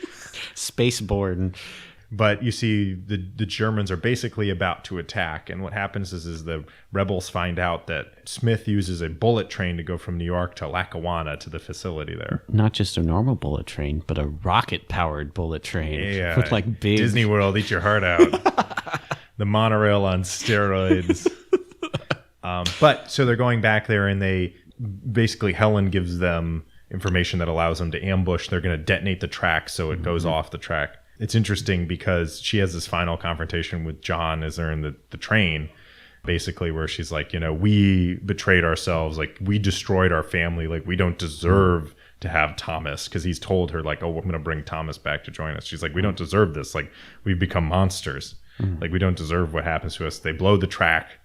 Spaceborne. But you see the Germans are basically about to attack. And what happens is the rebels find out that Smith uses a bullet train to go from New York to Lackawanna to the facility there. Not just a normal bullet train, but a rocket-powered bullet train. Yeah. With like big... Disney World, eat your heart out. The monorail on steroids. But so they're going back there, and they basically, Helen gives them information that allows them to ambush. They're going to detonate the track so it goes off the track. It's interesting because she has this final confrontation with John as they're in the train, basically, where she's like, we betrayed ourselves. Like, we destroyed our family. Like, we don't deserve to have Thomas, because he's told her, like, oh, I'm going to bring Thomas back to join us. She's like, we don't deserve this. Like, we've become monsters. Like, we don't deserve what happens to us. They blow the track.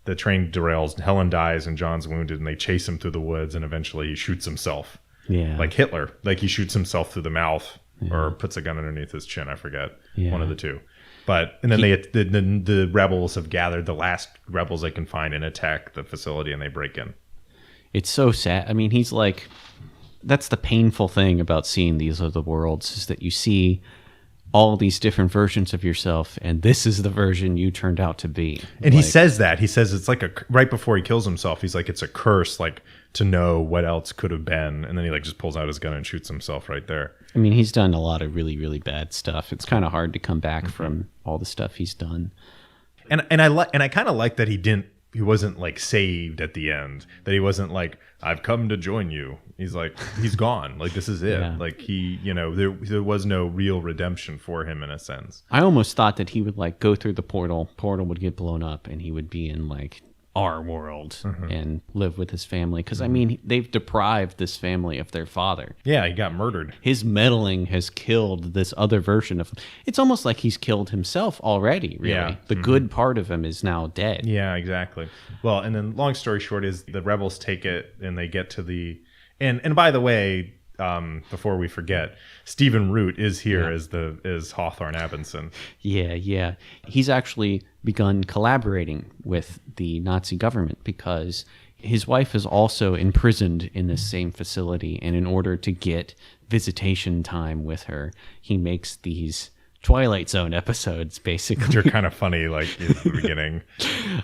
The train derails. Helen dies and John's wounded, and they chase him through the woods, and eventually he shoots himself. Yeah. Like Hitler. Like, he shoots himself through the mouth. Or puts a gun underneath his chin. I forget. One of the two. And then the rebels have gathered the last rebels they can find and attack the facility, and they break in. It's so sad. I mean, he's like, that's the painful thing about seeing These Are the Worlds, is that you see all these different versions of yourself, and this is the version you turned out to be. And he says that. He says it's like right before he kills himself, he's like, it's a curse, like, to know what else could have been. And then he like just pulls out his gun and shoots himself right there. I mean, he's done a lot of really, really bad stuff. It's kind of hard to come back from all the stuff he's done. And I kind of like that he wasn't like saved at the end. That he wasn't like, I've come to join you. He's like, he's gone. Like, this is it. Yeah. Like, he, there was no real redemption for him in a sense. I almost thought that he would like go through the portal would get blown up, and he would be in like our world and live with his family. Because I mean, they've deprived this family of their father. Yeah, he got murdered. His meddling has killed this other version of him. It's almost like he's killed himself already, really. Yeah. The good part of him is now dead. Yeah, exactly. Well, and then long story short is the rebels take it, and they get to the... And by the way, before we forget, Stephen Root is here as Hawthorne Abinson. Yeah. He's actually begun collaborating with the Nazi government because his wife is also imprisoned in this same facility, and in order to get visitation time with her, he makes these Twilight Zone episodes, basically. Which are kind of funny, like, in the beginning.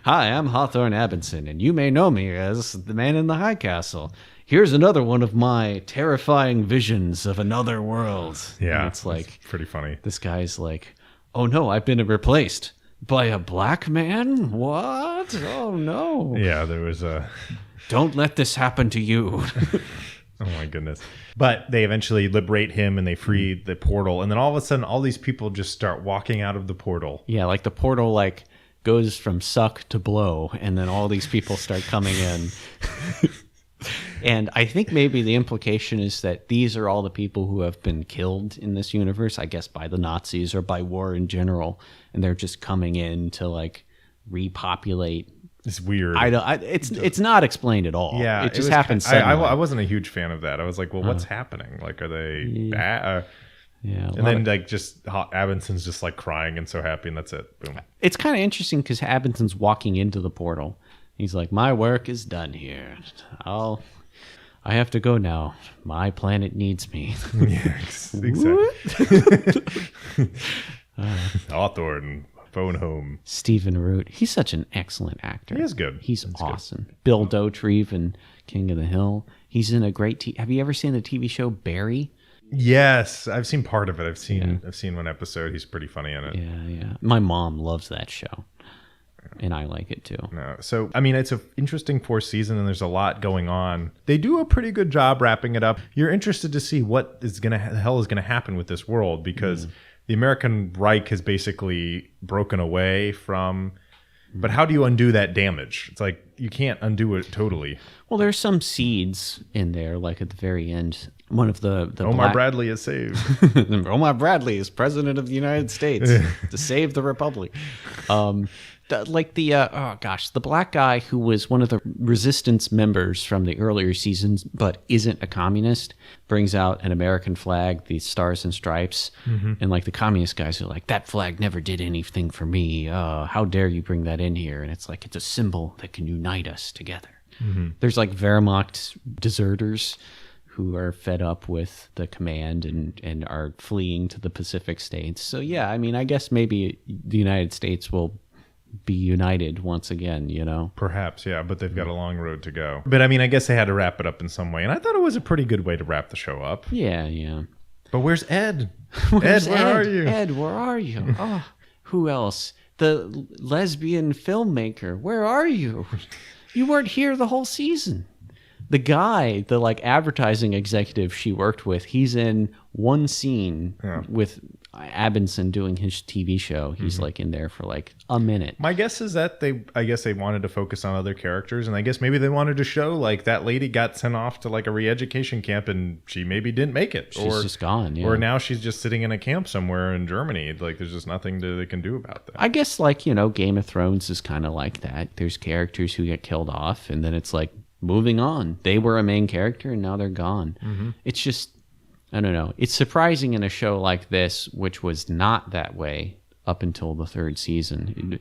Hi, I'm Hawthorne Abinson, and you may know me as the man in the high castle. Here's another one of my terrifying visions of another world. Yeah, and it's like, pretty funny. This guy's like, oh no, I've been replaced by a black man? What? Oh no. Yeah, there was a... Don't let this happen to you. Oh my goodness. But they eventually liberate him, and they free the portal, and then all of a sudden all these people just start walking out of the portal. Yeah, like the portal like goes from suck to blow, and then all these people start coming in. And I think maybe the implication is that these are all the people who have been killed in this universe, I guess by the Nazis or by war in general, and they're just coming in to like repopulate. It's weird. It's not explained at all. Yeah, it just happens. I wasn't a huge fan of that. I was like, well, what's happening? Like, are they bad? Yeah, and then like just Abinson's just like crying and so happy, and that's it. Boom. It's kind of interesting because Abinson's walking into the portal. He's like, my work is done here. I have to go now. My planet needs me. Yeah, exactly. Hawthorne, phone home. Stephen Root. He's such an excellent actor. He is good. He's awesome. Good. Bill Dauterive in King of the Hill. He's in a great... Have you ever seen the TV show Barry? Yes, I've seen part of it. I've seen one episode. He's pretty funny in it. Yeah. My mom loves that show. And I like it too. No. So, I mean, it's an interesting fourth season, and there's a lot going on. They do a pretty good job wrapping it up. You're interested to see what the hell is going to happen with this world, because the American Reich has basically broken away from... But how do you undo that damage? It's like, you can't undo it totally. Well, there's some seeds in there, like at the very end. One of the Omar Bradley is saved. Omar Bradley is president of the United States to save the Republic. The black guy who was one of the resistance members from the earlier seasons, but isn't a communist, brings out an American flag, the Stars and Stripes, and like the communist guys are like, that flag never did anything for me. How dare you bring that in here? And it's like, it's a symbol that can unite us together. There's like Wehrmacht deserters who are fed up with the command and are fleeing to the Pacific states. So yeah, I mean, I guess maybe the United States will be united once again, you know? Perhaps, yeah, but they've got a long road to go. But I mean, I guess they had to wrap it up in some way, and I thought it was a pretty good way to wrap the show up. Yeah, yeah. But where's Ed? Where's Ed, where are you? Ed, where are you? Oh, who else? The lesbian filmmaker. Where are you? You weren't here the whole season. The guy, the like advertising executive she worked with, he's in one scene with Abinson doing his TV show. He's like in there for like a minute. My guess is that I guess they wanted to focus on other characters, and I guess maybe they wanted to show like that lady got sent off to like a re-education camp and she maybe didn't make it. She's just gone. Yeah. Or now she's just sitting in a camp somewhere in Germany. Like there's just nothing they can do about that. I guess like, you know, Game of Thrones is kind of like that. There's characters who get killed off and then it's like moving on. They were a main character and now they're gone. It's just, I don't know. It's surprising in a show like this, which was not that way up until the third season.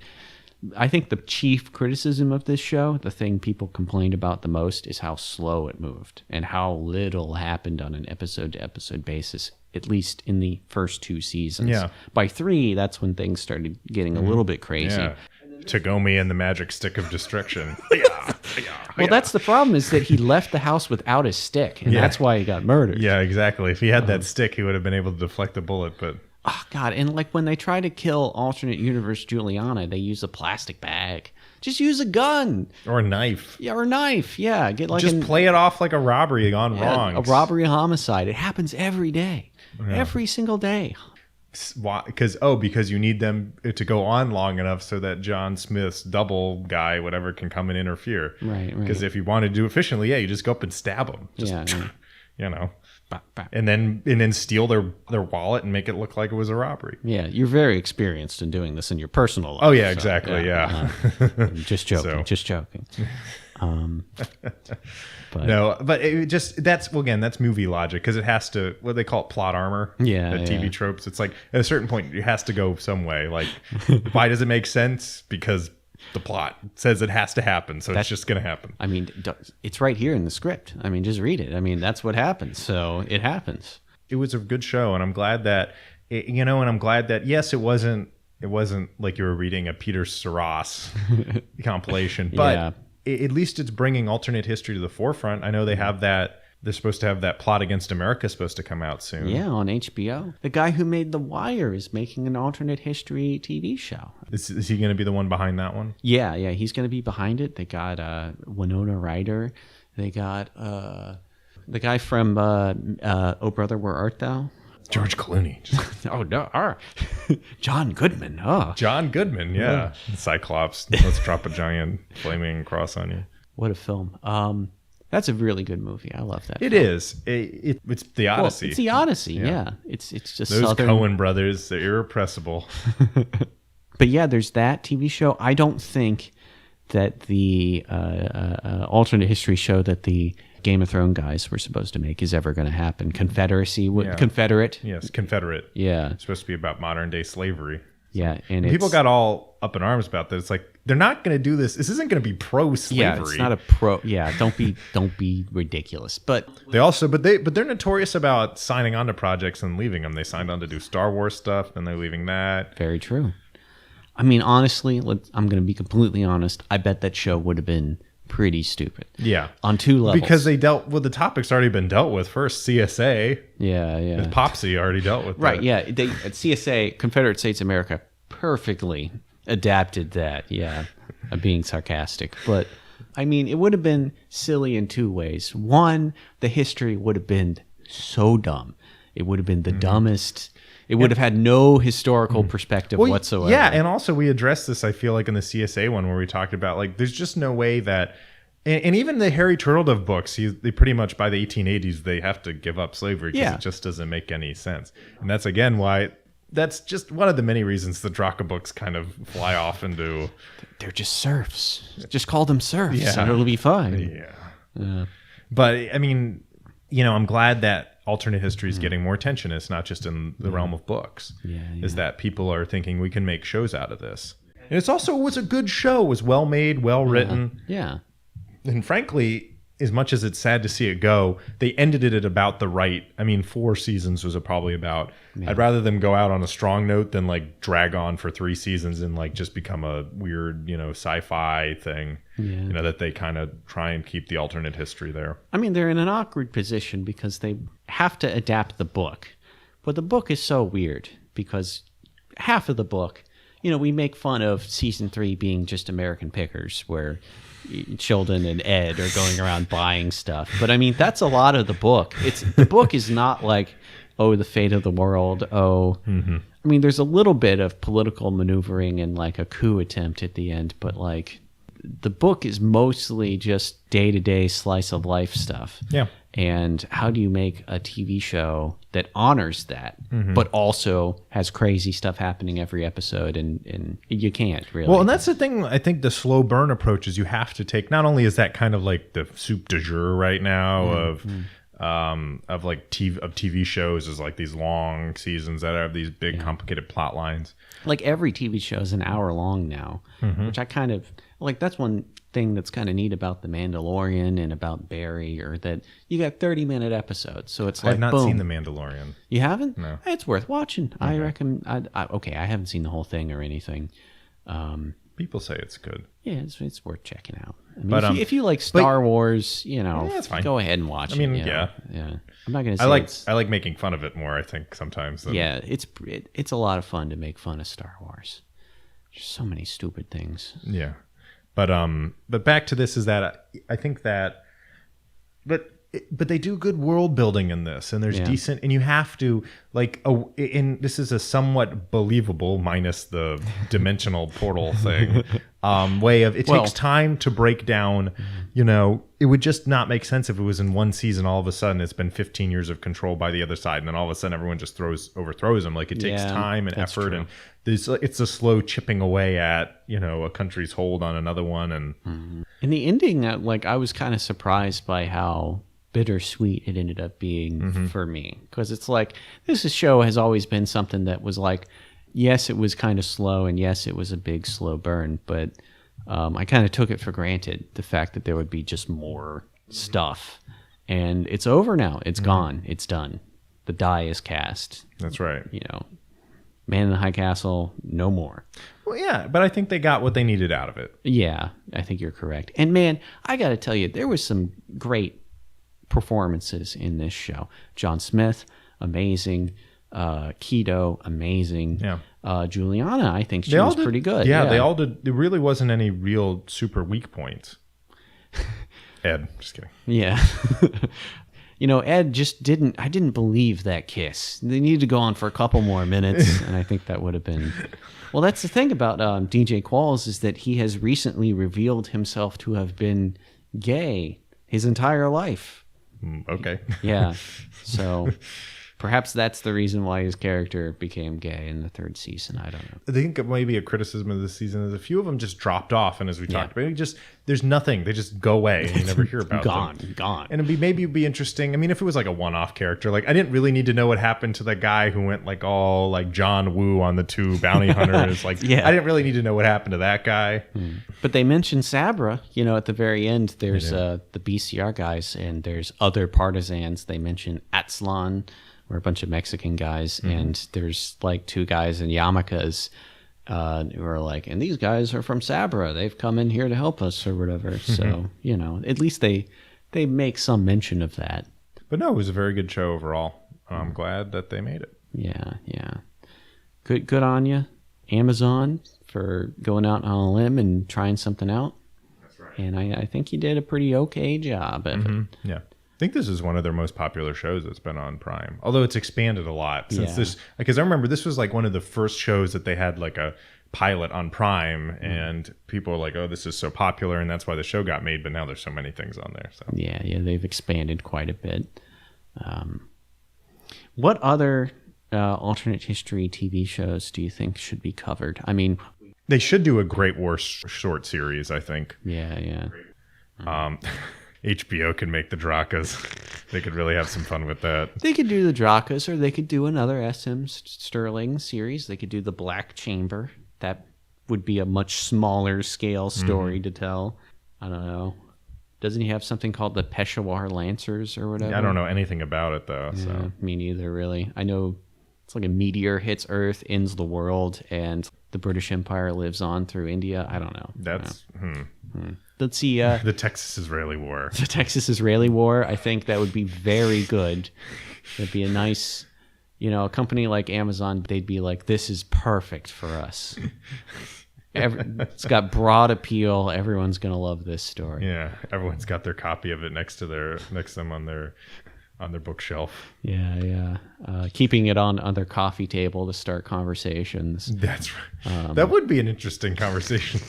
I think the chief criticism of this show, the thing people complained about the most, is how slow it moved and how little happened on an episode-to-episode basis, at least in the first two seasons. Yeah. By 3, that's when things started getting a little bit crazy. Yeah. Tagomi and the magic stick of destruction. Well, that's the problem, is that he left the house without his stick, and that's why he got murdered. Yeah, exactly. If he had that stick, he would have been able to deflect the bullet, but... Oh, God. And like when they try to kill alternate universe Juliana, they use a plastic bag. Just use a gun. Or a knife. Yeah, or a knife. Yeah. Get like just play it off like a robbery gone wrong. A robbery homicide. It happens every day. Yeah. Every single day. Why? Because you need them to go on long enough so that John Smith's double guy, whatever, can come and interfere. Right. Because if you want to do it efficiently, you just go up and stab them. Just, you know. And then steal their wallet and make it look like it was a robbery. Yeah, you're very experienced in doing this in your personal life. Oh yeah, exactly. Yeah. Just joking. Just joking. But it just that's movie logic, because it has to, what they call it, plot armor. Yeah, TV tropes. It's like at a certain point it has to go some way. Like, why does it make sense? Because the plot says it has to happen, so it's just going to happen. I mean, it's right here in the script. I mean, just read it. I mean, that's what happens. So it happens. It was a good show, and I'm glad that yes, it wasn't like you were reading a Peter Saras compilation, but at least it's bringing alternate history to the forefront. I know they have that. They're supposed to have that Plot Against America supposed to come out soon. Yeah, on HBO. The guy who made The Wire is making an alternate history TV show. Is he going to be the one behind that one? Yeah, he's going to be behind it. They got Winona Ryder. They got the guy from Oh Brother, Where Art Thou? George Clooney. Oh, no. John Goodman. Oh. John Goodman, yeah. Cyclops. Let's drop a giant flaming cross on you. What a film. That's a really good movie. I love that. It is. It's the Odyssey. Well, it's the Odyssey, yeah. It's just those Southern... Coen brothers, they're irrepressible. But yeah, there's that TV show. I don't think that the alternate history show that the Game of Thrones guys were supposed to make is ever going to happen. Confederate. Yes, Confederate. Yeah. It's supposed to be about modern day slavery. Yeah, and people got all up in arms about that. It's like, they're not going to do this. This isn't going to be pro-slavery. Yeah, it's not a pro. Yeah, don't be ridiculous. But they're notorious about signing on to projects and leaving them. They signed on to do Star Wars stuff, and they're leaving that. Very true. I mean, honestly, I'm going to be completely honest. I bet that show would have been pretty stupid. Yeah, on 2 levels, because they dealt with the topics already been dealt with. First, CSA. Yeah. Popsy already dealt with. Right. That. Yeah. They at CSA, Confederate States of America, perfectly adapted that. Yeah, I'm being sarcastic, but I mean, it would have been silly in 2 ways. One, the history would have been so dumb. It would have been the dumbest. It would have had no historical perspective whatsoever. Yeah, and also we addressed this, I feel like, in the CSA one where we talked about, like, there's just no way that... And even the Harry Turtledove books, they pretty much, by the 1880s, they have to give up slavery because it just doesn't make any sense. And that's, again, why... That's just one of the many reasons the Draka books kind of fly off into... They're just serfs. Just call them serfs and it'll be fine. Yeah. But, I mean, I'm glad that alternate history is getting more attention. It's not just in the realm of books. Is that people are thinking we can make shows out of this. And it was a good show. It was well made, well written. Yeah. And frankly, as much as it's sad to see it go, they ended it at about the right. I mean, 4 seasons was probably about. Yeah. I'd rather them go out on a strong note than like drag on for 3 seasons and like just become a weird, sci-fi thing. Yeah. That they kind of try and keep the alternate history there. I mean, they're in an awkward position because they have to adapt the book, but the book is so weird because half of the book, we make fun of season 3 being just American Pickers, where Childan and Ed are going around buying stuff. But I mean, that's a lot of the book. The book is not like, the fate of the world. I mean, there's a little bit of political maneuvering and like a coup attempt at the end, but like the book is mostly just day-to-day slice of life stuff. Yeah. And how do you make a TV show that honors that, but also has crazy stuff happening every episode? And you can't really. Well, and that's the thing. I think the slow burn approach is you have to take. Not only is that kind of like the soup du jour right now of like TV shows is like these long seasons that have these big complicated plot lines. Like every TV show is an hour long now, which I kind of like. That's one thing that's kind of neat about The Mandalorian and about Barry, or that you got 30-minute episodes. So it's like, I've not seen The Mandalorian. You haven't? No. It's worth watching. Okay. I reckon. I haven't seen the whole thing or anything. People say it's good. Yeah, it's worth checking out. I mean, but, if you like Star Wars, it's fine. Go ahead and watch it. I mean, yeah. I'm not gonna say I like making fun of it more, I think, sometimes. It's a lot of fun to make fun of Star Wars. There's so many stupid things. Yeah. But back to this is that I think that, but they do good world building in this, and there's decent, and you have to and this is a somewhat believable, minus the dimensional portal thing, way of, takes time to break down, it would just not make sense if it was in one season, all of a sudden it's been 15 years of control by the other side, and then all of a sudden everyone just overthrows them. Like, it takes time and effort, true. And it's a slow chipping away at, a country's hold on another one. And in the ending, I was kind of surprised by how bittersweet it ended up being for me, because it's like, this show has always been something that was like, yes, it was kind of slow, and yes, it was a big slow burn, but I kind of took it for granted, the fact that there would be just more stuff, and it's over now. It's gone. It's done. The die is cast. That's right. Man in the High Castle, no more. Well, yeah, but I think they got what they needed out of it. Yeah, I think you're correct. And man, I got to tell you, there was some great performances in this show. John Smith, amazing. Kido, amazing. Yeah. Juliana, I think she was pretty good. Yeah, they all did. There really wasn't any real super weak points. Ed, just kidding. Yeah. Ed just I didn't believe that kiss. They needed to go on for a couple more minutes, and I think that would have been. Well, that's the thing about DJ Qualls, is that he has recently revealed himself to have been gay his entire life. Okay. Yeah. So perhaps that's the reason why his character became gay in the 3rd season. I don't know. I think maybe a criticism of this season is a few of them just dropped off, and as we talked about, there's nothing. They just go away, and you never hear about them. Gone. And it'd be interesting. I mean, if it was like a one-off character, like, I didn't really need to know what happened to the guy who went like all like John Woo on the 2 bounty hunters. Like, I didn't really need to know what happened to that guy. But they mentioned Sabra. At the very end, there's the BCR guys, and there's other partisans. They mention Atzlan. We're a bunch of Mexican guys, and there's like 2 guys in yarmulkes who are like, and these guys are from Sabra. They've come in here to help us or whatever. So, at least they make some mention of that. But no, it was a very good show overall. I'm glad that they made it. Yeah. Good on you, Amazon, for going out on a limb and trying something out. That's right. And I think you did a pretty okay job of it. Yeah. I think this is one of their most popular shows that's been on Prime, although it's expanded a lot since this. Because I remember this was like one of the first shows that they had like a pilot on Prime, and people were like, "Oh, this is so popular," and that's why the show got made. But now there's so many things on there. So yeah, they've expanded quite a bit. What other alternate history TV shows do you think should be covered? I mean, they should do a Great War short series, I think. Yeah. HBO can make the Drakas. They could really have some fun with that. They could do the Drakas, or they could do another SM Sterling series. They could do the Black Chamber. That would be a much smaller scale story to tell. I don't know. Doesn't he have something called the Peshawar Lancers or whatever? I don't know anything about it though. Yeah, So me neither, really. I know it's like a meteor hits Earth, ends the world, and the British Empire lives on through India. I don't know. that's Let's see. the Texas-Israeli War. The Texas-Israeli War. I think that would be very good. It'd be a nice, a company like Amazon. They'd be like, this is perfect for us. It's got broad appeal. Everyone's gonna love this story. Yeah, everyone's got their copy of it next to them on their bookshelf. Yeah. Keeping it on their coffee table to start conversations. That's right. That would be an interesting conversation.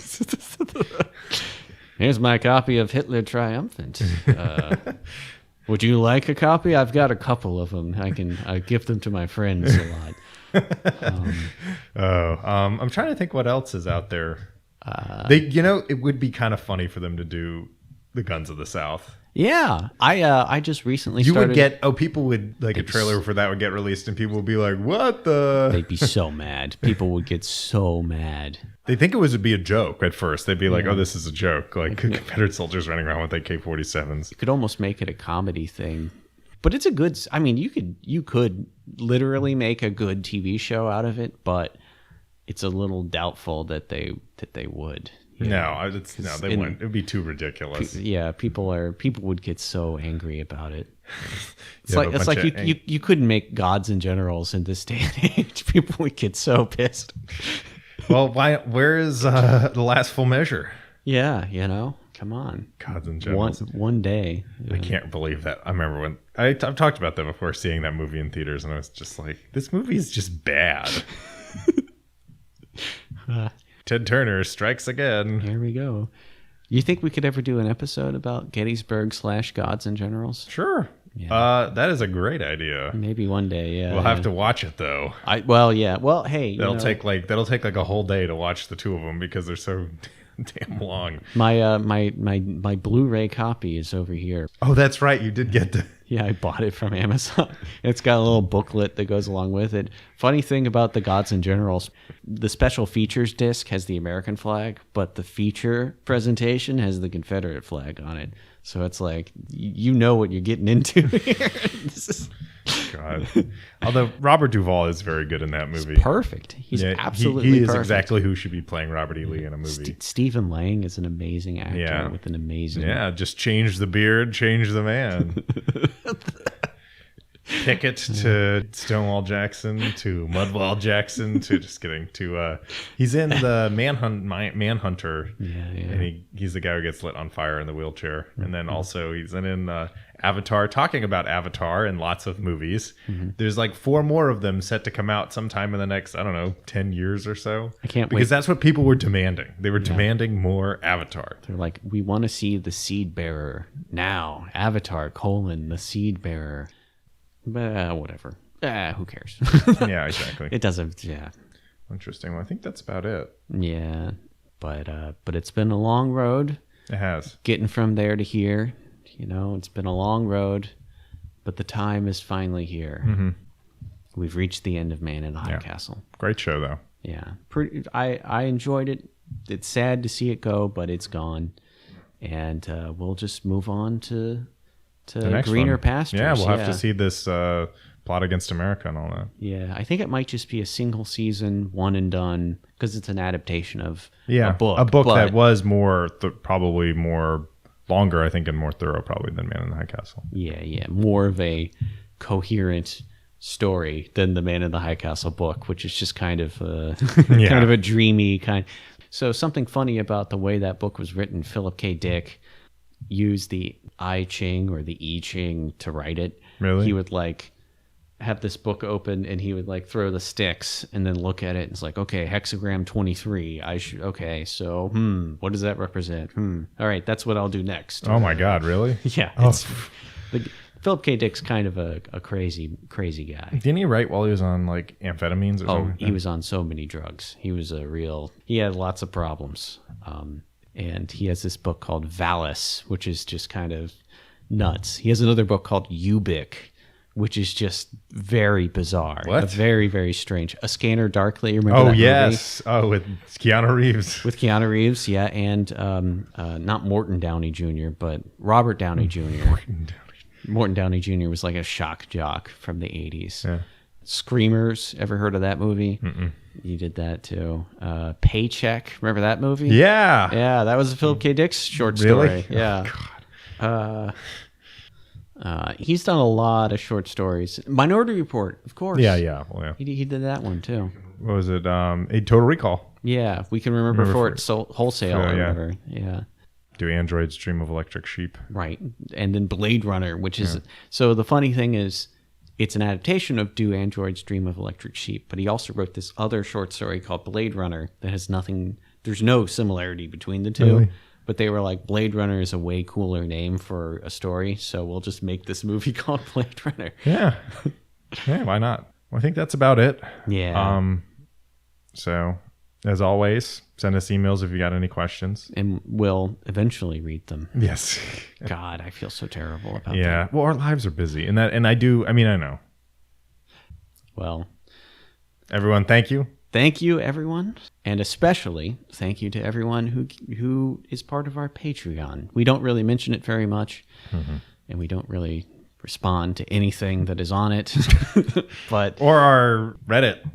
Here's my copy of Hitler Triumphant. Would you like a copy? I've got a couple of them. I give them to my friends a lot. I'm trying to think what else is out there. It would be kind of funny for them to do the Guns of the South. Yeah, I just recently started. People would a trailer for that would get released, and people would be like, "What the?" They'd be so mad. People would get so mad. They think it would be a joke at first. They'd be like, "Oh, this is a joke." Like Confederate soldiers running around with AK-47s. You could almost make it a comedy thing, but it's a good. I mean, you could literally make a good TV show out of it, but it's a little doubtful that they would. No, they wouldn't. It would be too ridiculous. Yeah, people would get so angry about it. It's like you couldn't make Gods and Generals in this day and age. People would get so pissed. Well, where is the last Full Measure? Yeah, come on. Gods and Generals. One day. I can't believe that. I remember when I've talked about that before, seeing that movie in theaters, and I was just like, this movie is just bad. Ted Turner strikes again. Here we go. You think we could ever do an episode about Gettysburg / Gods and Generals? Sure. Yeah. That is a great idea. Maybe one day. Yeah. We'll have to watch it though. Yeah. Well, hey, that'll take like a whole day to watch the two of them because they're so damn long. My Blu-ray copy is over here. Oh, that's right. You did get the. Yeah, I bought it from Amazon. It's got a little booklet that goes along with it. Funny thing about the Gods and Generals, the special features disc has the American flag, but the feature presentation has the Confederate flag on it. So it's like, you know what you're getting into here. God. Although Robert Duvall is very good in that movie. He's perfect. He's absolutely he is perfect. Exactly who should be playing Robert E. Lee in a movie. Stephen Lang is an amazing actor with an amazing... Yeah, just change the beard, change the man. Pickett to Stonewall Jackson to Mudwall Jackson to he's in the Manhunter. Yeah. And he's the guy who gets lit on fire in the wheelchair. And then also he's in Avatar, talking about Avatar in lots of movies. Mm-hmm. There's like 4 more of them set to come out sometime in the next, 10 years or so. I can't wait. Because that's what people were demanding. They were demanding more Avatar. They're like, we want to see the Seed Bearer now. Avatar, the Seed Bearer. Whatever. Who cares? Yeah, exactly. It doesn't. Yeah. Interesting. Well, I think that's about it. Yeah, but it's been a long road. It has. Getting from there to here, it's been a long road, but the time is finally here. Mm-hmm. We've reached the end of Man in the High Castle. Great show, though. Yeah, I enjoyed it. It's sad to see it go, but it's gone, and we'll just move on to greener pastures. Yeah, we'll have to see this Plot Against America and all that. Yeah, I think it might just be a single season, one and done, because it's an adaptation of a book. A book that was probably more longer, I think, and more thorough probably than Man in the High Castle. Yeah, more of a coherent story than the Man in the High Castle book, which is just kind of kind of a dreamy kind. So something funny about the way that book was written, Philip K. Dick used the I Ching or the I Ching to write it. Really? He would have this book open and he would throw the sticks and then look at it and it's like, okay, hexagram 23. So what does that represent? All right, that's what I'll do next. Oh my God, really? Yeah. Philip K. Dick's kind of a crazy guy. Didn't he write while he was on amphetamines or something? He was on so many drugs. He had lots of problems. And he has this book called Valis, which is just kind of nuts. He has another book called Ubik, which is just very bizarre. What? Very, very strange. A Scanner Darkly. Remember Oh, that yes. Oh, with Keanu Reeves. with Keanu Reeves, yeah, and not Morton Downey Jr., but Robert Downey Jr. Morton Downey Jr. was like a shock jock from the 80s. Yeah. Screamers, ever heard of that movie? Mm-mm. You did that too. Paycheck, remember that movie? Yeah. Yeah, that was a Philip K. Dick short story. Really? Yeah. Oh, God. He's done a lot of short stories. Minority Report, of course. Yeah. Well, yeah. He did that one too. What was it? A Total Recall. Yeah, we can remember for it wholesale or whatever. Yeah. Do androids dream of electric sheep? Right. And then Blade Runner, which is so the funny thing is it's an adaptation of Do Androids Dream of Electric Sheep, but he also wrote this other short story called Blade Runner that has nothing, there's no similarity between the two. Really? But they were like, Blade Runner is a way cooler name for a story, so we'll just make this movie called Blade Runner. Yeah. Yeah, why not? Well, I think that's about it. Yeah. So, as always, send us emails if you got any questions. And we'll eventually read them. Yes. God, I feel so terrible about that. Yeah. Well, our lives are busy. And I know. Well. Everyone, thank you. Thank you, everyone. And especially thank you to everyone who is part of our Patreon. We don't really mention it very much. Mm-hmm. And we don't really respond to anything that is on it. Or our Reddit.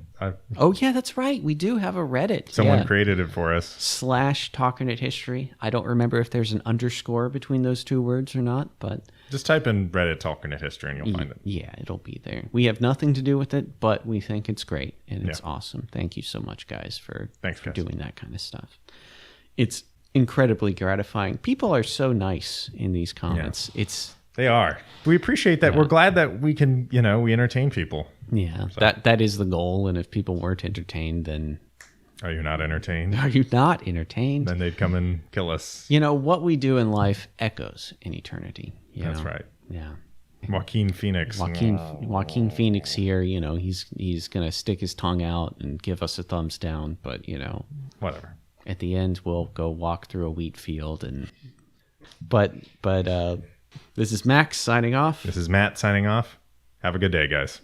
Oh, yeah, that's right. We do have a Reddit. Someone created it for us. /Talkernate History. I don't remember if there's an underscore between those two words or not, but... Just type in Reddit Talkernate History and you'll find it. Yeah, it'll be there. We have nothing to do with it, but we think it's great and it's awesome. Thank you so much, guys, for doing that kind of stuff. It's incredibly gratifying. People are so nice in these comments. Yeah. They are. We appreciate that. Yeah. We're glad that we can, we entertain people. Yeah, so. That is the goal. And if people weren't entertained, then... Are you not entertained? Are you not entertained? Then they'd come and kill us. What we do in life echoes in eternity. That's right. Yeah. Joaquin Phoenix. Joaquin Phoenix here, he's going to stick his tongue out and give us a thumbs down. But, whatever. At the end, we'll go walk through a wheat field. But this is Max signing off. This is Matt signing off. Have a good day, guys.